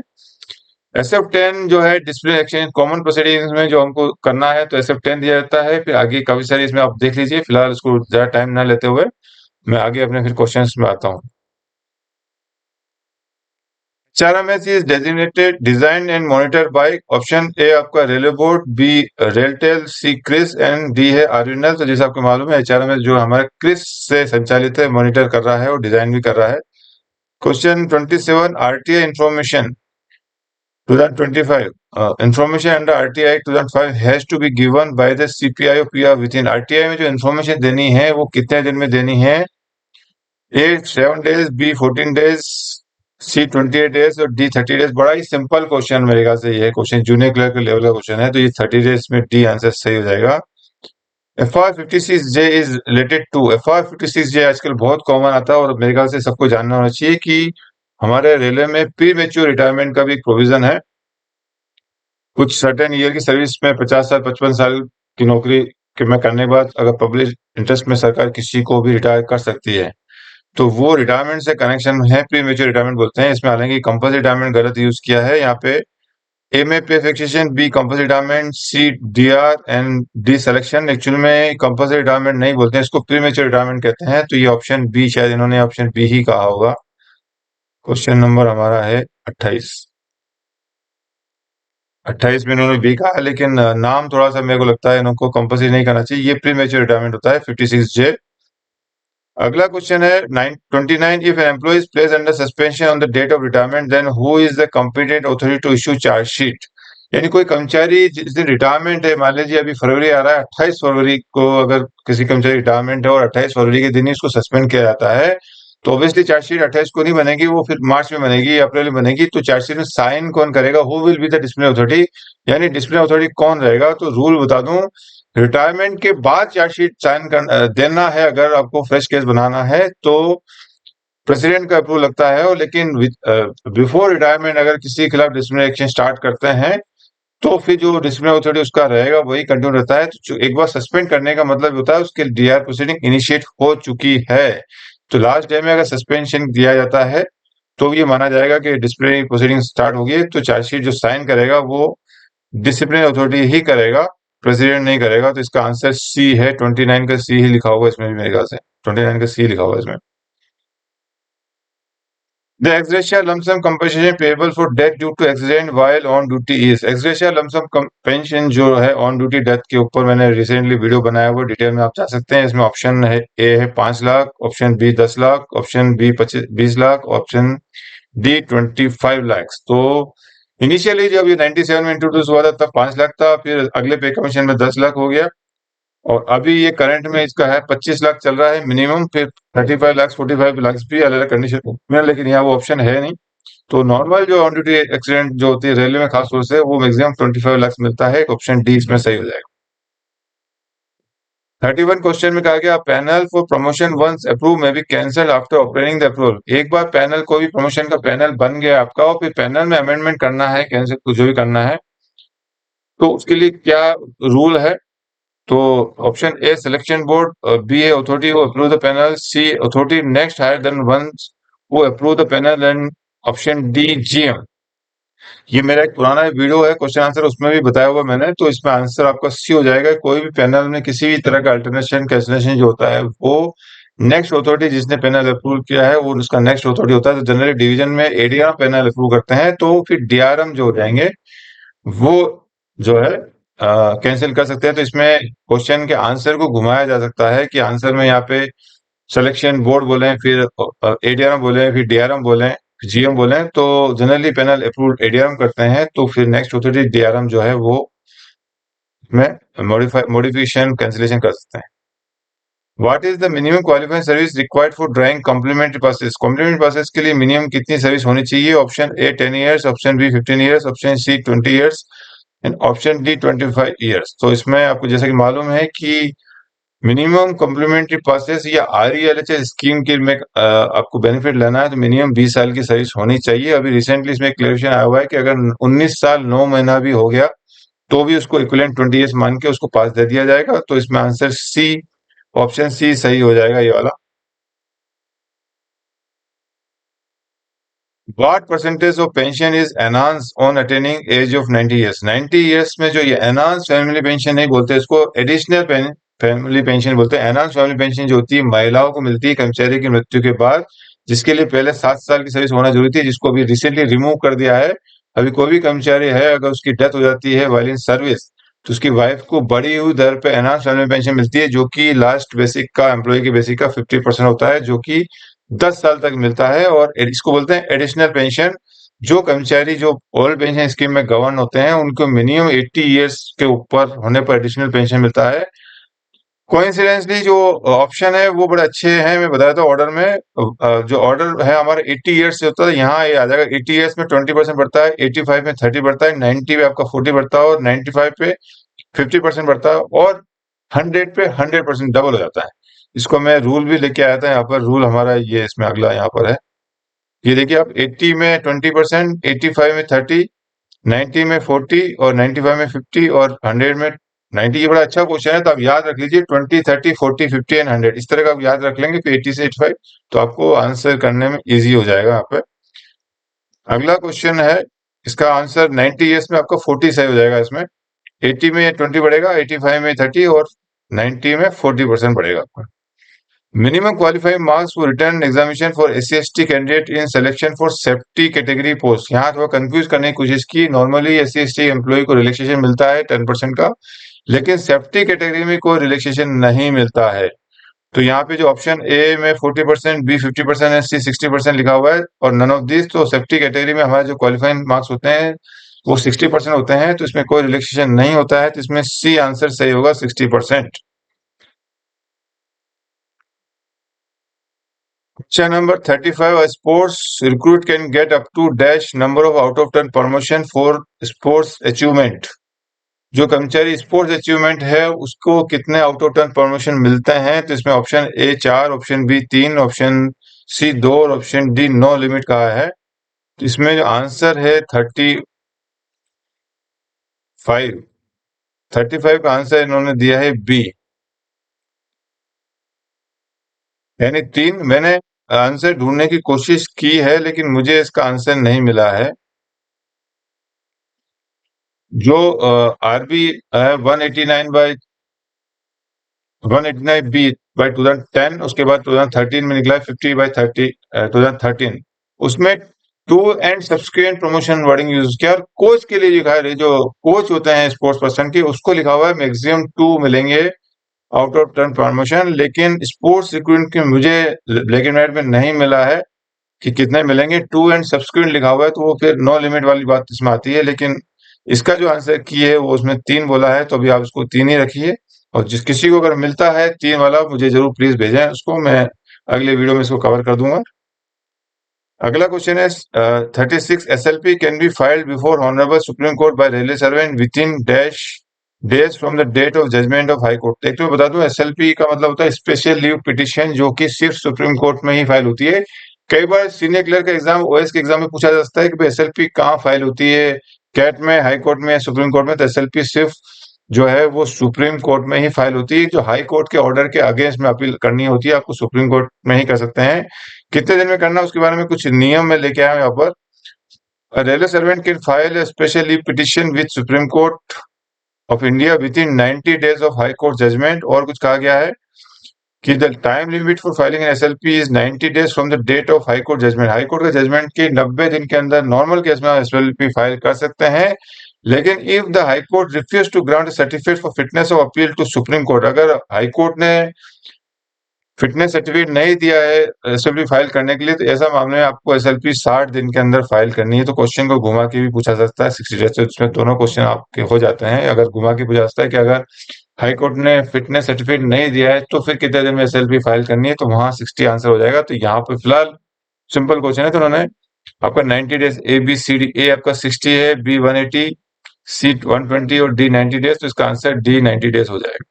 SF10 जो है डिसिप्लिन एक्शन कॉमन प्रोसीडिंग्स में जो हमको करना है, तो SF10 दिया जाता है। फिर आगे काफी सारी इसमें आप देख लीजिए, फिलहाल इसको ज्यादा टाइम ना लेते हुए मैं आगे अपने फिर क्वेश्चंस में आता हूँ। HRMS is designated, designed and monitored by option a आपका railway board, b RailTel, c CRIS and d है आर्विनल। तो जैसे आपको मालूम है HRMS जो हमारे क्रिस से संचालित है, मॉनिटर कर रहा है और डिजाइन भी कर रहा है। Question 27, RTI information 2025, information under RTI 2005 has to be given by the CPI or PR within। RTI में जो इन्फॉर्मेशन देनी है वो कितने दिन में देनी है? A 7 days, B 14 days, C 28 days और D 30 डेज। बड़ा ही सिंपल क्वेश्चन मेरे ख्याल से, ये क्वेश्चन जूनियर क्लर्क के लेवल का क्वेश्चन है, तो ये 30 डेज में डी आंसर सही हो जाएगा। FR 56J is related to, FR 56J आजकल बहुत कॉमन आता है और मेरे ख्याल से सबको जानना होना चाहिए कि हमारे रेलवे में प्री मेच्योर रिटायरमेंट का भी एक प्रोविजन है। कुछ सर्टेन ईयर की सर्विस में 50 साल 55 साल की नौकरी के में करने के बाद अगर पब्लिक इंटरेस्ट में सरकार किसी को भी रिटायर कर सकती है, तो वो रिटायरमेंट से कनेक्शन है, प्री मेच्योर रिटायरमेंट बोलते हैं। इसमें हालांकि कंपल्सरी रिटायरमेंट गलत यूज किया है यहाँ पे। ए में pay fixation, B compulsory retirement, C DR and D selection. Actual में कंपल्सरी रिटायरमेंट नहीं बोलते हैं, इसको प्री मेच्योर रिटायरमेंट कहते हैं। तो ये ऑप्शन बी, शायद इन्होंने ऑप्शन बी ही कहा होगा। क्वेश्चन नंबर हमारा है 28। 28 में इन्होंने बी कहा है, लेकिन नाम थोड़ा सा मेरे को लगता है इनको कंपल्सरी नहीं करना चाहिए। ये प्री मेच्योर रिटायरमेंट होता है 56J। अगला क्वेश्चन है 29। If an employee is placed under suspension on the date of retirement, then who is the competent authority to issue chargesheet. यानी कोई कर्मचारी जिस दिन रिटायरमेंट है, मान लीजिए अभी फरवरी आ रहा है, 28 फरवरी को अगर किसी कर्मचारी रिटायरमेंट है और 28 फरवरी के दिन ही उसको सस्पेंड किया जाता है, तो ऑब्वियसली चार्जशीट 28 को नहीं बनेगी, वो फिर मार्च में बनेगी या अप्रैल में बनेगी। तो चार्जशीट में साइन कौन करेगा, who will be the disciplinary authority, यानी डिसिप्लिनरी अथॉरिटी कौन रहेगा। तो रूल बता दूं, रिटायरमेंट के बाद चार्जशीट साइन देना है अगर आपको फ्रेश केस बनाना है तो प्रेसिडेंट का अप्रूवल लगता है। और लेकिन बिफोर रिटायरमेंट अगर किसी के खिलाफ डिसिप्लिनरी एक्शन स्टार्ट करते हैं तो फिर जो डिसिप्लिनरी अथॉरिटी उसका रहेगा वही कंटिन्यू रहता है। तो एक बार सस्पेंड करने का मतलब होता है उसके डीआर प्रोसीडिंग इनिशिएट हो चुकी है। तो लास्ट डे में अगर सस्पेंशन दिया जाता है तो ये माना जाएगा कि डिसिप्लिनरी प्रोसीडिंग स्टार्ट होगी। तो चार्जशीट जो साइन करेगा वो डिसिप्लिन अथॉरिटी ही करेगा, प्रेसिडेंट नहीं करेगा। तो इसका आंसर सी है, 29 का सी ही लिखा होगा इसमें भी मेरे ख्याल से, 29 का सी लिखा होगा इसमें। The ex gratia lump sum compensation payable for death due to accident while on duty is, ex gratia lump sum pension जो है ऑन ड्यूटी डेथ के ऊपर मैंने रिसेंटली वीडियो बनाया हुआ, डिटेल में आप जा सकते हैं। इसमें ऑप्शन है ए है 5 lakh, option B 10 lakh, option B 20 lakh, option D 25 lakh. तो इनिशियली जब ये 97 में इंट्रोड्यूस हुआ था तब 5 लाख था, फिर अगले पे कमीशन में 10 लाख हो गया, और अभी ये करंट में इसका है 25 लाख चल रहा है मिनिमम, फिर 35 लाख 45 लाख भी अलग अलग कंडीशन में, लेकिन यहाँ वो ऑप्शन है नहीं। तो नॉर्मल जो ऑन ड्यूटी एक्सीडेंट जो होती है रेलवे में खास तौर से, वो मैक्सिमम 25 लाख मिलता है। ऑप्शन डी इसमें सही हो जाएगा। 31 क्वेश्चन में कहा गया panel for promotion once approve may be cancel after operating the approval. एक बार पैनल, कोई भी प्रमोशन का पैनल बन गया आपका और फिर पैनल में अमेंडमेंट करना है, कैंसिल जो भी करना है, तो उसके लिए क्या रूल है। तो option a selection board, b है authority who approve the panel, c authority next higher than once who approve the panel, and option D GM. ये मेरा एक पुराना वीडियो है क्वेश्चन आंसर, उसमें भी बताया हुआ मैंने। तो इसमें आंसर आपका सी हो जाएगा। कोई भी पैनल में किसी भी तरह का अल्टरनेशन कैंसिलेशन जो होता है वो नेक्स्ट अथॉरिटी जिसने पैनल अप्रूव किया है वो उसका नेक्स्ट अथॉरिटी होता है। तो जनरली डिवीजन में एडीआर पैनल अप्रूव करते हैं, तो फिर डीआरएम जो हो जाएंगे वो जो है कैंसिल कर सकते हैं। तो इसमें क्वेश्चन के आंसर को घुमाया जा सकता है कि आंसर में यहाँ पे सिलेक्शन बोर्ड बोले, फिर एडीआरएम बोले, फिर डीआरएम बोले, जीएम बोले। तो जनरली पैनल अप्रूव एडीआरएम करते हैं, तो फिर नेक्स्ट अथॉरिटी डीआरएम जो है वो में मॉडिफिकेशन कैंसिलेशन कर सकते हैं। What is the minimum qualifying service required for drawing complimentary passes. Complimentary passes के लिए मिनिमम कितनी सर्विस होनी चाहिए। Option A 10 years, option B 15 years, option C 20 years and option D 25 years. तो इसमें आपको जैसा कि मालूम है कि मिनिमम कॉम्प्लीमेंट्री पासेस या आरईएलएचएस स्कीम के में आपको बेनिफिट लेना है तो मिनिमम 20 साल की सर्विस होनी चाहिए। अभी रिसेंटली इसमें क्लेरिफिकेशन आया हुआ है कि अगर 19 साल 9 महीना भी हो गया तो भी उसको इक्विवेलेंट 20 ईयर्स मान के उसको पास दे दिया जाएगा। तो इसमें आंसर सी, ऑप्शन सी सही हो जाएगा ये वाला। What percentage of pension is enhanced on attaining age of 90 years? 90 years में जो ये enhanced family pension नहीं बोलते, इसको additional फैमिली पेंशन बोलते हैं। एनहांस फैमिली पेंशन जो होती है महिलाओं को मिलती है कर्मचारी की मृत्यु के बाद, जिसके लिए पहले 7 साल की सर्विस होना जरूरी थी, जिसको अभी रिसेंटली रिमूव कर दिया है। अभी कोई भी कर्मचारी है अगर उसकी डेथ हो जाती है वाइल इन सर्विस, तो उसकी वाइफ को बढ़ी हुई दर पे एनहांस फैमिली पेंशन मिलती है, जो कि लास्ट बेसिक का एम्प्लॉय की बेसिक का 50% होता है, जो कि 10 साल तक मिलता है। और इसको बोलते हैं एडिशनल पेंशन। जो कर्मचारी जो ओल्ड पेंशन स्कीम में गवर्न होते हैं उनको मिनिमम 80 ईयर्स के ऊपर होने पर एडिशनल पेंशन मिलता है। कोइंसिडेंटली जो ऑप्शन है वो बड़े अच्छे हैं। मैं बता देता हूँ ऑर्डर में। जो ऑर्डर है हमारे 80 ईयर्स से होता है, यहाँ ये आ जाएगा। 80 ईयर्स में 20% बढ़ता है, 85 में 30 बढ़ता है, 90 पे आपका 40 बढ़ता है, और 95 पे 50% बढ़ता है, और 100 पे 100% डबल हो जाता है। इसको मैं रूल भी लेके आया था यहाँ पर। रूल हमारा ये इसमें अगला यहाँ पर है। ये देखिए आप, 80 में 20%, 85 में 30, 90 में 40, और 95 में 50, और 100 में 90। ये बड़ा अच्छा क्वेश्चन है, तो आप याद रख लीजिए 20, 30, 40, 50 एंड 100, इस तरह का आप याद रख लेंगे तो 80 से 85 तो आपको आंसर करने में इजी हो जाएगा यहाँ पे। अगला क्वेश्चन है, इसका आंसर 90 ईयर्स में आपका 40 सही हो जाएगा। इसमें 80 में 20 बढ़ेगा, 85 में 30, और 90 में 40% बढ़ेगा आपका। Minimum qualifying marks for written examination for SC/ST candidate in selection for safety category post। यहाँ थोड़ा कंफ्यूज करने की कोशिश की। नॉर्मली SC/ST एम्प्लॉय को रिलैक्सेशन मिलता है 10% का, लेकिन सेफ्टी कैटेगरी में कोई रिलैक्सेशन नहीं मिलता है। तो यहाँ पे जो ऑप्शन ए में 40%, बी 50% है, सी 60% लिखा हुआ है, और नन ऑफ दिस। तो सेफ्टी कैटेगरी में हमारे जो क्वालिफाइंग मार्क्स होते हैं वो 60% होते हैं, तो इसमें कोई रिलैक्सेशन नहीं होता है। तो इसमें सी आंसर सही होगा, 60%। Question number 35. A sports recruit can get up to dash number of out of 10 promotion for sports achievement। जो कर्मचारी स्पोर्ट्स अचीवमेंट है उसको कितने आउट ऑफ 10 प्रमोशन मिलते हैं? तो इसमें option A 4, option B 3, option C 2, और ऑप्शन डी नो लिमिट कहा है। तो इसमें जो आंसर है 35। 35 का आंसर इन्होंने दिया है बी, यानी 3। मैंने आंसर ढूंढने की कोशिश की है लेकिन मुझे इसका आंसर नहीं मिला है। जो आरबी 189 बी बाई 2010, उसके बाद 2013 में निकला 50/30 2013। उसमें two and subsequent promotion wording use किया, और कोच के लिए लिखा है, जो कोच होते हैं स्पोर्ट्स पर्सन के, उसको लिखा हुआ है मैक्सिमम 2 मिलेंगे आउट ऑफ 10 प्रमोशन। लेकिन स्पोर्ट्स रिक्रूटमेंट के मुझे ब्लैक एंड व्हाइट में नहीं मिला है कि कितने मिलेंगे। टू एंड सब्सिक्वेंट लिखा हुआ है, तो वो फिर नो लिमिट वाली बात इसमें आती है। लेकिन इसका जो आंसर की है वो उसमें 3 बोला है, तो अभी आप उसको 3 ही रखिए। और जिस किसी को अगर मिलता है 3 वाला, मुझे जरूर प्लीज भेजें उसको, मैं अगले वीडियो में इसको कवर कर दूंगा। अगला क्वेश्चन है 36। SLP can be filed before honourable supreme court by railway servant within dash days from the date of judgement of high court. एक तो मैं बता दूं, SLP का मतलब होता है स्पेशल लीव पिटिशन, जो कि सिर्फ सुप्रीम कोर्ट में ही फाइल होती है। कई बार सीनियर क्लर्क का एग्जाम, OS के एग्जाम में पूछा जा सकता है कि SLP कहाँ फाइल होती है, कैट में, हाई कोर्ट में, सुप्रीम कोर्ट में। तो SLP सिर्फ जो है वो सुप्रीम कोर्ट में ही फाइल होती है। जो हाई कोर्ट के ऑर्डर के अगेंस्ट में अपील करनी होती है, आपको सुप्रीम कोर्ट में ही कर सकते हैं। कितने दिन में करना, उसके बारे में कुछ नियम में लेके आया हूं यहाँ पर। Railway servant can file a special leave petition with supreme court of India within 90 days of high court judgement. और कुछ कहा गया है कि the time limit for filing an SLP is 90 days from the date of high court judgement. High court का judgement के 90 दिन के अंदर नॉर्मल केस में SLP फाइल कर सकते हैं। लेकिन if the high court refuse to grant certificate for fitness of appeal to supreme court, अगर हाई कोर्ट ने फिटनेस सर्टिफिकेट नहीं दिया है SLP फाइल करने के लिए, तो ऐसा मामले में आपको SLP 60 दिन के अंदर फाइल करनी है। तो क्वेश्चन को घुमा के भी पूछा जा सकता है 60 डेज से, उसमें दोनों क्वेश्चन आपके हो जाते हैं। अगर घुमा के पूछा जाता है कि अगर हाई कोर्ट ने फिटनेस सर्टिफिकेट नहीं दिया है तो फिर कितने दिन में SLP फाइल करनी है, तो वहां 60 आंसर हो जाएगा। तो यहाँ पे फिलहाल सिंपल क्वेश्चन है, तो उन्होंने आपका 90 डेज ABCD, ए आपका 60 है, बी 180, सी 120 और डी 90 डेज। तो इसका आंसर डी 90 डेज हो जाएगा।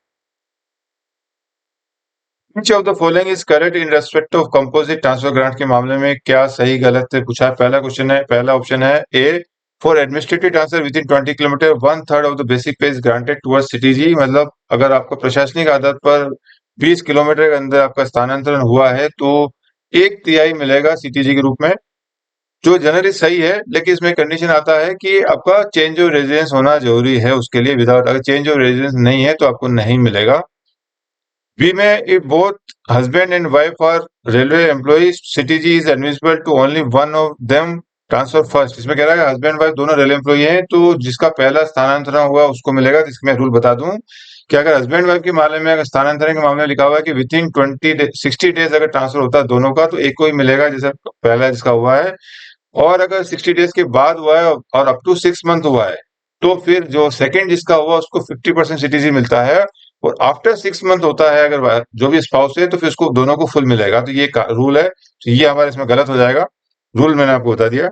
Which of the following is correct in respect of composite transfer grant के मामले में क्या सही गलत से पूछा है। पहला क्वेश्चन है, पहला ऑप्शन है A, for administrative transfer within 20 kilometre 1/3 of the basic pay is granted towards CTG। मतलब अगर आपको प्रशासनिक आधार पर 20 किलोमीटर के अंदर आपका स्थानांतरण हुआ है तो 1/3 मिलेगा CTG के रूप में, जो जनरली सही है। लेकिन इसमें कंडीशन आता है कि आपका चेंज ऑफ रेजिडेंस होना जरूरी है उसके लिए। विदाउट, अगर चेंज ऑफ रेजिडेंस नहीं है तो आपको नहीं मिलेगा। बी में, if both husband and wife are railway employees, CTG is admissible to only one of them transfer first. इसमें कह रहा है हस्बैंड वाइफ दोनों रेलवे एम्प्लॉई हैं, तो जिसका पहला स्थानांतरण हुआ उसको मिलेगा। तो इसमें रूल बता दूं कि अगर हस्बैंड वाइफ के मामले में, अगर स्थानांतरण के मामले में लिखा हुआ है कि विद इन 60 डेज अगर ट्रांसफर होता है दोनों का, तो एक को ही मिलेगा जैसे पहला जिसका हुआ है। और अगर 60 डेज के बाद हुआ है और अप टू 6 मंथ हुआ है, तो फिर जो सेकंड जिसका हुआ उसको 50% CTG मिलता है। और आफ्टर 6 मंथ होता है अगर जो भी स्पाउस है तो फिर उसको दोनों को फुल मिलेगा। तो ये रूल है, तो ये हमारे इसमें गलत हो जाएगा। रूल मैंने आपको बता दिया।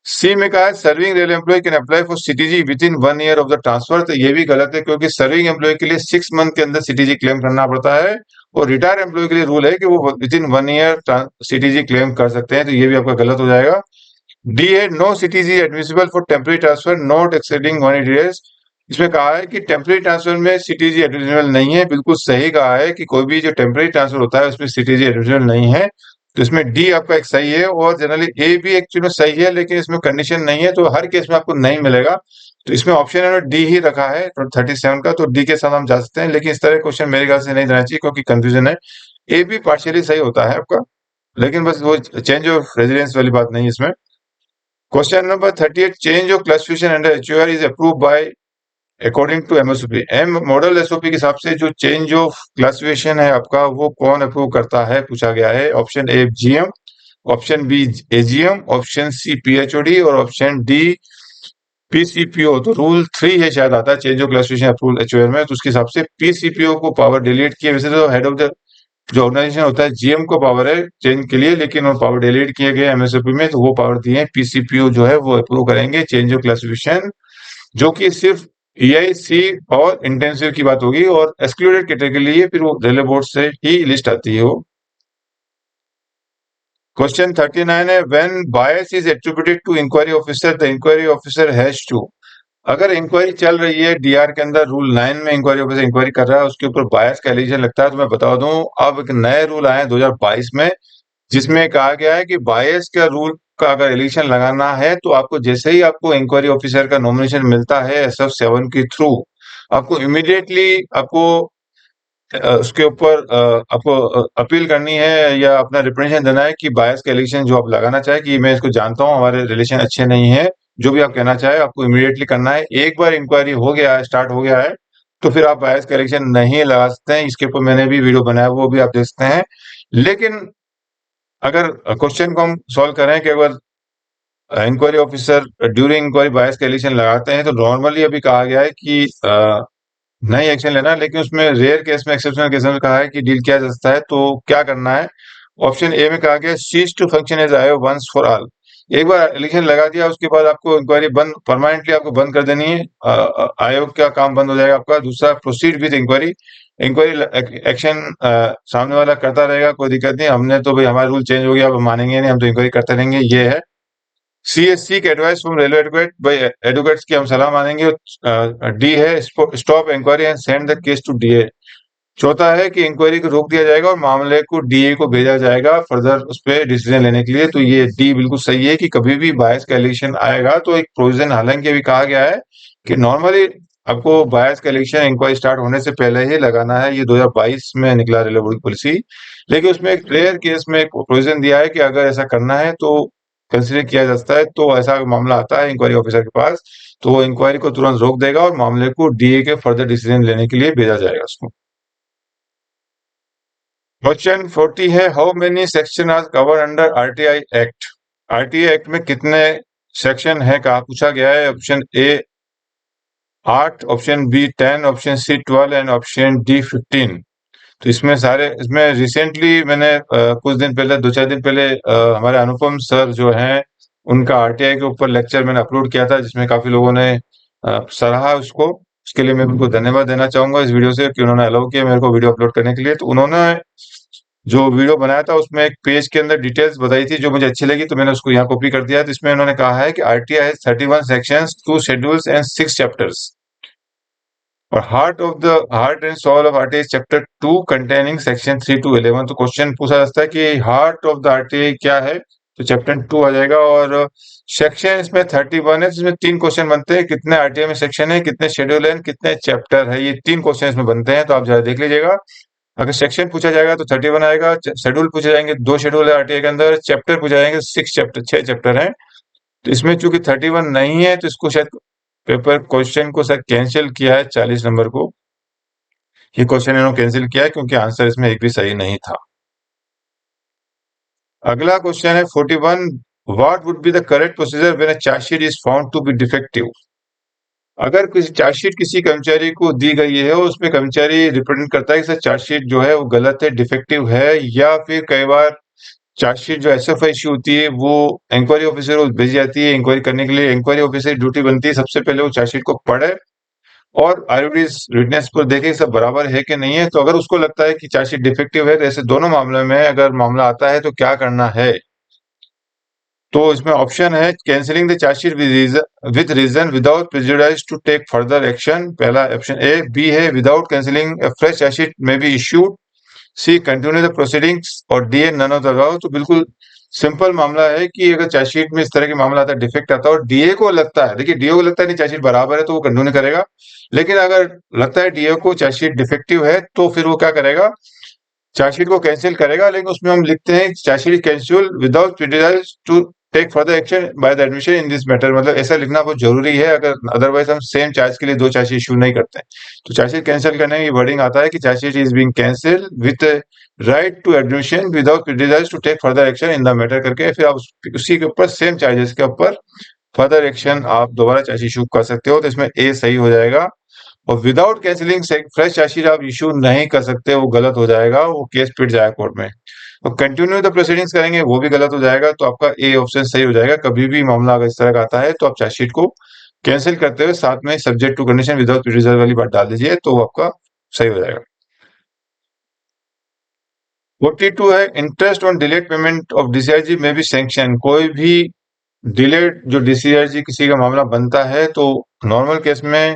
सी में कहा है serving rail employee can apply for CTG within 1 year of the transfer. तो ये भी गलत है, क्योंकि सर्विंग एम्प्लॉय के लिए 6 मंथ के अंदर सीटीजी क्लेम करना पड़ता है, और रिटायर एम्प्लॉय के लिए रूल है कि वो with in 1 year CTG claim कर सकते हैं। तो ये भी आपका गलत हो जाएगा। डी है no CTG admissible for temporary transfer not exceeding 180 days. इसमें कहा है कि टेम्पररी ट्रांसफर में सीटीजी एडमिसिबल नहीं है। बिल्कुल सही कहा है कि कोई भी जो टेम्पररी ट्रांसफर होता है उसमें सीटीजी एडमिसिबल नहीं है। तो इसमें डी आपका एक सही है, और जनरली ए भी एक्चुअली में सही है, लेकिन इसमें कंडीशन नहीं है, तो हर केस में आपको नहीं मिलेगा। तो इसमें ऑप्शन है डी ही रखा है 37 का, तो डी के साथ हम जा सकते हैं, लेकिन इस तरह क्वेश्चन मेरे ख्याल से नहीं देना चाहिए, क्योंकि कंफ्यूजन है। ए भी पार्शियली सही होता है आपका, लेकिन बस वो चेंज ऑफ रेजिडेंस वाली बात नहीं है इसमें। Question number 38, change of classification under HUR is approve by according to MSOP. M model SOP के हिसाब से जो चेंज ऑफ क्लासिफिकेशन है आपका, वो कौन अप्रूव करता है, पूछा गया है। Option A GM, option B AGM, option C PHOD, और ऑप्शन डी पीसीपीओ। तो रूल 3 है शायद आता है change of classification approval HOR में, तो उसके हिसाब से पीसीपीओ को पावर डिलीट किए। वैसे तो हेड ऑफ द जो ऑर्गेनाइजेशन होता है जीएम को पावर है चेंज के लिए, लेकिन वो पावर डिलीट किए गए एमएसओपी में, तो वो पावर दिए हैं पीसीपीओ जो है वो अप्रूव करेंगे चेंज ऑफ क्लासिफिकेशन, जो कि सिर्फ ईआईसी और इंटेंसिव की बात होगी, और एक्सक्लूडेड कैटेगरी के लिए फिर वो रेलवे बोर्ड से ही लिस्ट आती है वो। क्वेश्चन 39 है when bias is attributed to inquiry officer the inquiry officer has to. अगर इंक्वायरी चल रही है डीआर के अंदर, रूल 9 में इंक्वायरी ऑफिसर इंक्वायरी कर रहा है, उसके ऊपर बायस का एलिगेशन लगता है, तो मैं बता दूं अब एक नए रूल आए हैं 2022 में, जिसमें कहा गया है कि बायस का रूल का अगर एलिगेशन लगाना है तो आपको जैसे ही आपको इंक्वायरी ऑफिसर का नॉमिनेशन मिलता है SF7 के थ्रू, आपको इमीडिएटली आपको उसके ऊपर आपको अपील करनी है या अपना रिप्रेजेंटेशन देना है कि बायस का एलिगेशन जो आप लगाना चाहे कि मैं इसको जानता हूं हमारे रिलेशन अच्छे नहीं है, जो भी आप कहना चाहे आपको इमीडिएटली करना है। एक बार इंक्वायरी हो गया है, स्टार्ट हो गया है, तो फिर आप बायस का एलिगेशन नहीं लगा सकते हैं। इसके ऊपर मैंने भी वीडियो बनाया, वो भी आप देख सकते हैं। लेकिन अगर क्वेश्चन को हम सॉल्व करें कि अगर इंक्वायरी ऑफिसर ड्यूरिंग इंक्वायरी बायस का एलिगेशन लगाते हैं, तो नॉर्मली अभी कहा गया है कि नहीं एक्शन लेना, लेकिन उसमें रेयर केस में एक्सेप्शनल केस में कहा है कि डील किया जा सकता है। तो क्या करना है, ऑप्शन ए में कहा गया सीज टू फंक्शन एज आयोग वंस फॉर ऑल। एक बार इलेक्शन लगा दिया उसके बाद आपको इंक्वायरी बंद, परमानेंटली आपको बंद कर देनी है, आयोग का काम बंद हो जाएगा आपका। दूसरा proceed with inquiry, inquiry action सामने वाला करता रहेगा, कोई दिक्कत नहीं, हमने तो भाई हमारा रूल चेंज हो गया अब मानेंगे नहीं, हम तो इंक्वायरी करते रहेंगे, ये है। सीएससी के एडवाइस फ्रॉम रेलवे एडवोकेट भाई एडवोकेट्स की हम सलाह मानेंगे। डी है stop inquiry and send the case to DA. चौथा है कि इंक्वायरी को रोक दिया जाएगा और मामले को डीए को भेजा जाएगा फर्दर उस पर डिसीजन लेने के लिए। तो ये डी बिल्कुल सही है कि कभी भी बायस का एलिगेशन आएगा तो एक प्रोविजन, हालांकि अभी कहा गया है कि नॉर्मली आपको बायस का एलिगेशन इंक्वायरी स्टार्ट होने से पहले ही लगाना है। ये 2022 में निकला रेलवे बोर्ड की पॉलिसी, लेकिन उसमें एक रेयर केस में एक प्रोविजन दिया है कि अगर ऐसा करना है तो कंसिडर किया जा सकता है। तो ऐसा मामला आता है इंक्वायरी ऑफिसर के पास, तो वो इंक्वायरी को तुरंत रोक देगा और मामले को डीए के फर्दर डिसीजन लेने के लिए भेजा जाएगा उसको। क्वेश्चन 40 है how many section are cover under RTI act. RTI act में कितने सेक्शन है कहा पूछा गया है। Option A 8, option B 10, option C 12 and option D 15। तो इसमें सारे, इसमें रिसेंटली मैंने कुछ दिन पहले, 2-4 दिन पहले हमारे अनुपम सर जो हैं उनका आरटीआई के ऊपर लेक्चर मैंने अपलोड किया था, जिसमें काफी लोगों ने सराहा उसको। उसके लिए मैं उनको धन्यवाद देना चाहूंगा इस वीडियो से कि उन्होंने अलाउ किया मेरे को वीडियो अपलोड करने के लिए। तो उन्होंने जो वीडियो बनाया था उसमें एक पेज के अंदर डिटेल्स बताई थी जो मुझे अच्छी लगी, तो मैंने उसको यहाँ कॉपी कर दिया है। तो इसमें उन्होंने कहा है कि RTI has 31 sections, 2 schedules and 6 chapters. और heart and soul of RTI chapter 2 containing section 3 to 11। तो क्वेश्चन पूछा जा सकता है कि हार्ट ऑफ द आरटीआई क्या है, तो चैप्टर 2 आ जाएगा। और सेक्शन इसमें 31 है, जिसमें 3 क्वेश्चन बनते हैं, कितने आरटीआई में सेक्शन है, कितने शेड्यूल है, कितने चैप्टर है। ये 3 क्वेश्चन इसमें बनते हैं, तो आप जरा देख लीजिएगा। अगर सेक्शन पूछा जाएगा तो 31 आएगा, शेड्यूल पूछे जाएंगे 2 शेड्यूल है आरटीआई के अंदर, चैप्टर पूछे जाएंगे 6 चैप्टर है। तो इसमें चूंकि 31 नहीं है तो इसको शायद पेपर क्वेश्चन को शायद कैंसिल किया है 40 नंबर को। ये क्वेश्चन इन्होंने कैंसिल किया है क्योंकि आंसर इसमें एक भी सही नहीं था। अगला क्वेश्चन है 41, what would be the correct procedure when a chargesheet is found to be defective. अगर किसी चार्जशीट किसी कर्मचारी को दी गई है और उसमें कर्मचारी रिप्रेजेंट करता है कि सर चार्जशीट जो है वो गलत है, डिफेक्टिव है, या फिर कई बार चार्जशीट जो एसएफआई इश्यू होती है वो इंक्वायरी ऑफिसर को भेजी जाती है इंक्वायरी करने के लिए। इंक्वायरी ऑफिसर की ड्यूटी बनती है सबसे पहले वो चार्जशीट को पढ़े और आईविटनेस विटनेस पर देखे सब बराबर है कि नहीं है। तो अगर उसको लगता है कि चार्जशीट डिफेक्टिव है, तो ऐसे दोनों मामले में अगर मामला आता है तो क्या करना है। तो इसमें ऑप्शन है cancelling the chargesheet with reason without prejudice to take further action, पहला ऑप्शन ए। बी है without cancelling a fresh chargesheet may be issued. C continue the proceedings. और D a none of the above. तो बिल्कुल simple मामला है कि अगर chargesheet में इस तरह के मामला आता है, डिफेक्ट आता है और डीए को लगता है, देखिए डीए को लगता है नहीं चार्जशीट बराबर है तो वो कंटिन्यू करेगा। लेकिन अगर लगता है डीए को चार्जशीट डिफेक्टिव है तो फिर वो क्या करेगा, चार्जशीट को कैंसिल करेगा। लेकिन उसमें हम लिखते हैं chargesheet cancel without prejudice to take further action by the admission in this matter. मतलब ऐसा लिखना बहुत जरूरी है, अगर अदरवाइज हम सेम चार्ज के लिए दो चार्जशीट इशू नहीं करते हैं। तो चार्जशीट कैंसिल करने की वर्डिंग आता है कि chargesheet is being cancel with right to admission without prejudice to take further action in the matter करके फिर आप उसी के ऊपर सेम चार्जेस के ऊपर फर्दर एक्शन आप दोबारा चार्जशीट इशू कर सकते हो। तो इसमें ए सही हो जाएगा। और विदाउट कैंसिलिंग फ्रेश चार्जशीट आप इशू नहीं कर सकते, वो गलत हो जाएगा, वो केस पिट जाएगा कोर्ट में। और कंटिन्यू द प्रोसीडिंग्स करेंगे वो भी गलत हो जाएगा। तो आपका ए ऑप्शन सही हो जाएगा। कभी भी मामला अगर इस तरह का आता है तो आप चार्जशीट को कैंसिल करते हुए साथ में subject to condition without prejudice वाली बात डाल दीजिए तो आपका सही हो जाएगा। 42 है interest on delayed payment of DCRG में भी सैंक्शन। कोई भी डिलेड जो डीसीआरजी किसी का मामला बनता है तो नॉर्मल केस में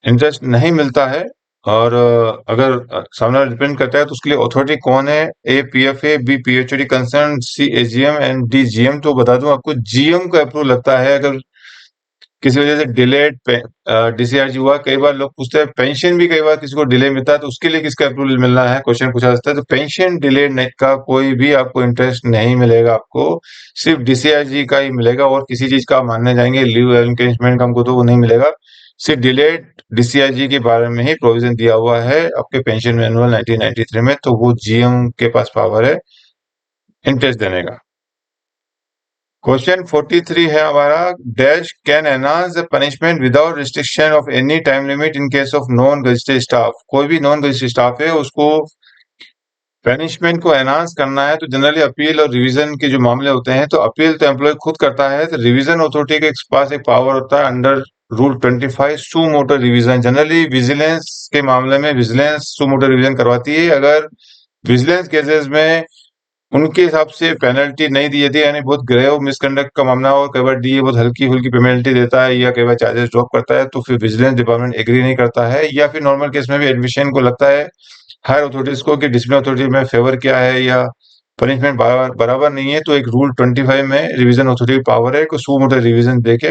इंटरेस्ट नहीं मिलता है। और अगर सामने वाला डिपेंड करता है तो उसके लिए अथॉरिटी कौन है, A PFA, B PHD concern, C AGM and D GM. तो बता दूं आपको जीएम का अप्रूव लगता है अगर किसी वजह से डिलेड डीसीआरजी हुआ। कई बार लोग पूछते हैं पेंशन भी कई बार किसी को डिले मिलता है तो उसके लिए किसका अप्रूवल मिलना है, क्वेश्चन पूछा जाता है। तो पेंशन डिलेड का कोई भी आपको इंटरेस्ट नहीं मिलेगा, आपको सिर्फ डीसीआरजी का ही मिलेगा। और किसी चीज का मानने जाएंगे लीव एनकेजमेंट का हमको तो वो नहीं मिलेगा। सिर्फ डिलेड डीसीआरजी के बारे में ही प्रोविजन दिया हुआ है आपके पेंशन मैनुअल 1993 में। तो वो जीएम के पास पावर है इंटरेस्ट देने का। क्वेश्चन 43 है हमारा, dash can enhance the punishment without restriction of any time limit in case of non gazetted staff. कोई भी नॉन गजेटेड स्टाफ है उसको पनिशमेंट को एनहांस करना है तो जनरली अपील और रिवीजन के जो मामले होते हैं तो अपील तो एम्प्लॉय खुद करता है। तो रिवीजन अथॉरिटी के पास एक पावर होता है अंडर रूल 25 सू मोटर रिवीजन। जनरली विजिलेंस के मामले में विजिलेंस सू मोटर रिवीजन करवाती है। अगर विजिलेंस केसेस में उनके हिसाब से पेनल्टी नहीं दी जाती, यानी बहुत ग्रेव मिसकंडक्ट का मामला हो, कई बार डीए बहुत हल्की फुल्की पेनल्टी देता है या कई बार चार्जेस ड्रॉप करता है तो फिर विजिलेंस डिपार्टमेंट एग्री नहीं करता है। या फिर नॉर्मल केस में भी एडमिशन को लगता है हायर अथॉरिटीज को कि डिसिप्लिन अथॉरिटी में फेवर क्या है या पनिशमेंट बराबर बराबर नहीं है, तो एक रूल 25 में रिवीजन अथॉरिटी की पावर है कि सू मोटर रिवीजन देके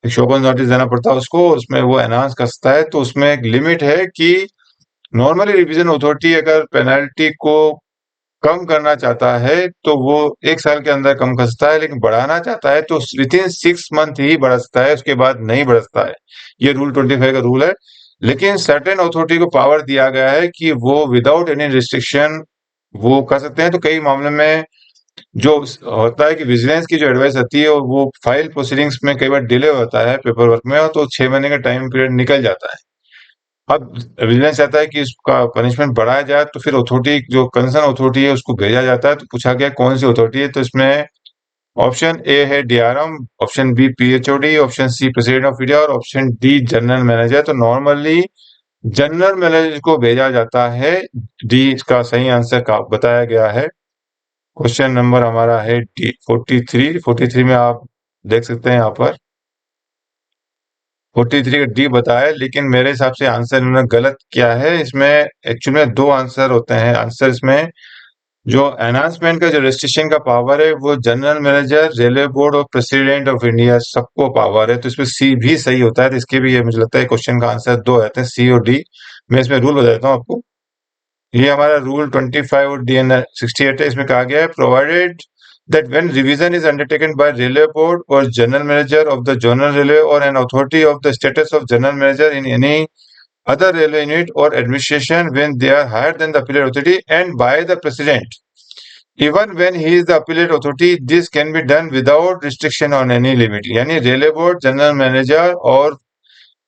एक शोकॉज नोटिस देना पड़ता है उसको, उसमें वो एनहांस कर सकता है। तो उसमें एक लिमिट है कि नॉर्मली रिवीजन अथॉरिटी अगर पेनल्टी को कम करना चाहता है तो वो 1 साल के अंदर कम कर सकता है, लेकिन बढ़ाना चाहता है तो विद इन 6 मंथ ही बढ़ा सकता है, उसके बाद नहीं बढ़ सकता है। ये रूल 25 का रूल है। लेकिन सर्टेन अथॉरिटी को पावर दिया गया है कि वो विदाउट एनी रिस्ट्रिक्शन वो कर सकते हैं। तो कई मामले में जो होता है कि विजिलेंस की जो एडवाइस आती है और वो फाइल प्रोसीडिंग्स में कई बार डिले होता है पेपर वर्क में, तो 6 महीने का टाइम पीरियड निकल जाता है। अब विजिलेंस चाहता है कि इसका पनिशमेंट बढ़ाया जाए तो फिर अथॉरिटी जो कंसर्न अथॉरिटी है उसको भेजा जाता है। तो पूछा गया कौन सी अथॉरिटी है, तो इसमें ऑप्शन ए है DRM, option B PHOD, option C president of India और ऑप्शन डी जनरल मैनेजर। तो नॉर्मली जनरल मैनेजर को भेजा जाता है। डी इसका सही आंसर का बताया गया है। क्वेश्चन नंबर हमारा है डी 43 में आप देख सकते हैं यहाँ पर 43 का डी बताया, लेकिन मेरे हिसाब से आंसर इन्होंने गलत किया है। इसमें एक्चुअली में दो आंसर होते हैं। आंसर इसमें जो एनहांसमेंट का जो रजिस्ट्रेशन का पावर है वो जनरल मैनेजर, रेलवे बोर्ड और प्रेसिडेंट ऑफ इंडिया सबको पावर है। तो इसमें सी भी सही होता है। तो इसके भी ये मुझे लगता है क्वेश्चन का आंसर दो रहते हैं, सी और डी। मैं इसमें रूल बता देता हूँ आपको। ये हमारा रूल 25 और डी एन 68 है। इसमें कहा गया है provided that when revision is undertaken by railway board or general manager of the general railway or an authority of the status of general manager in any other railway unit or administration when they are higher than the appellate authority and by the president, even when he is the appellate authority, this can be done without restriction on any limit। यानी railway board, general manager और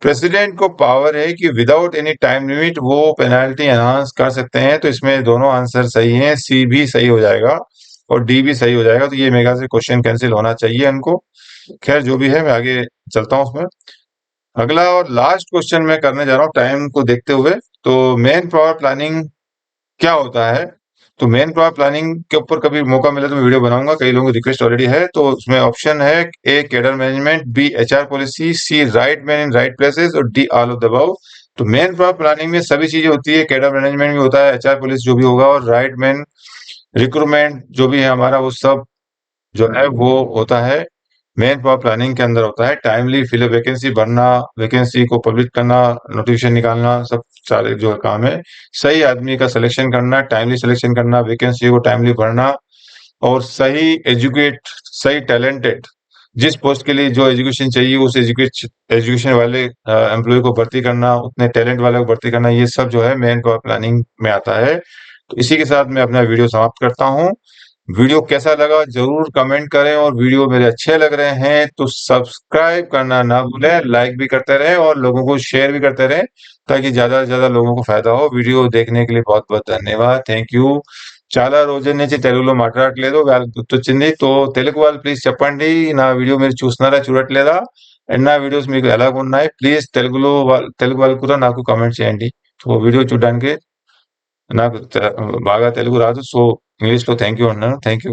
president को power है कि without any time limit वो penalty enhance कर सकते हैं, तो इसमें दोनों आंसर सही हैं, सी भी सही हो जाएगा और डी भी सही हो जाएगा, तो ये मेगा से क्वेश्चन कैंसिल होना चाहिए इनको। खैर जो भी है, मैं आगे चलता हूँ उसमें। अगला और लास्ट क्वेश्चन मैं करने जा रहा हूँ टाइम को देखते हुए। तो मेन पावर प्लानिंग क्या होता है? तो मेन पावर प्लानिंग के ऊपर कभी मौका मिले तो मैं वीडियो बनाऊंगा, कई लोगों की रिक्वेस्ट ऑलरेडी है। तो उसमें ऑप्शन है: A cadre management, B HR policy, C right man in right places और D all of the above. तो मेन पावर प्लानिंग में सभी चीजें होती है, कैडर मैनेजमेंट भी होता है, एचआर पॉलिसी जो भी होगा, और राइट मैन रिक्रूटमेंट जो भी है हमारा, वो सब जो है वो होता है मेन पावर प्लानिंग के अंदर होता है। टाइमली फिल वैकेंसी भरना, वैकेंसी को पब्लिश करना, नोटिफिकेशन निकालना, सब सारे जो काम है। सही आदमी का सिलेक्शन करना, टाइमली सिलेक्शन करना, वैकेंसी को टाइमली भरना, और सही एजुकेट, सही टैलेंटेड, जिस पोस्ट के लिए जो एजुकेशन चाहिए उस एजुकेशन वाले एम्प्लॉय को भर्ती करना, उतने टैलेंट वाले को भर्ती करना, ये सब जो है मेन पावर प्लानिंग में आता है। तो इसी के साथ मैं अपना वीडियो समाप्त करता हूँ। वीडियो कैसा लगा जरूर कमेंट करें, और वीडियो मेरे अच्छे लग रहे हैं तो सब्सक्राइब करना ना भूलें, लाइक भी करते रहें और लोगों को शेयर भी करते रहें, ताकि ज्यादा से ज्यादा लोगों को फायदा हो। वीडियो देखने के लिए बहुत बहुत धन्यवाद, థ్యాంక్ యూ। చాలా రోజుల నుంచి తెలుగులో మాట్లాడట్లేదు, వాళ్ళకి గుర్తొచ్చింది, तो తెలుగు వాళ్ళు ప్లీజ్ చెప్పండి, నా వీడియో మీరు చూస్తున్నారా చూడట్లేదా, అండ్ నా వీడియోస్ మీకు ఎలాగున్నాయి, ప్లీజ్ తెలుగు వాళ్ళు కూడా నాకు కామెంట్ చేయండి। సో వీడియో చూడడానికి నాకు బాగా తెలుగు రాదు, సో ఇంగ్లీష్లో థ్యాంక్ యూ అన్నాను, థ్యాంక్ యూ।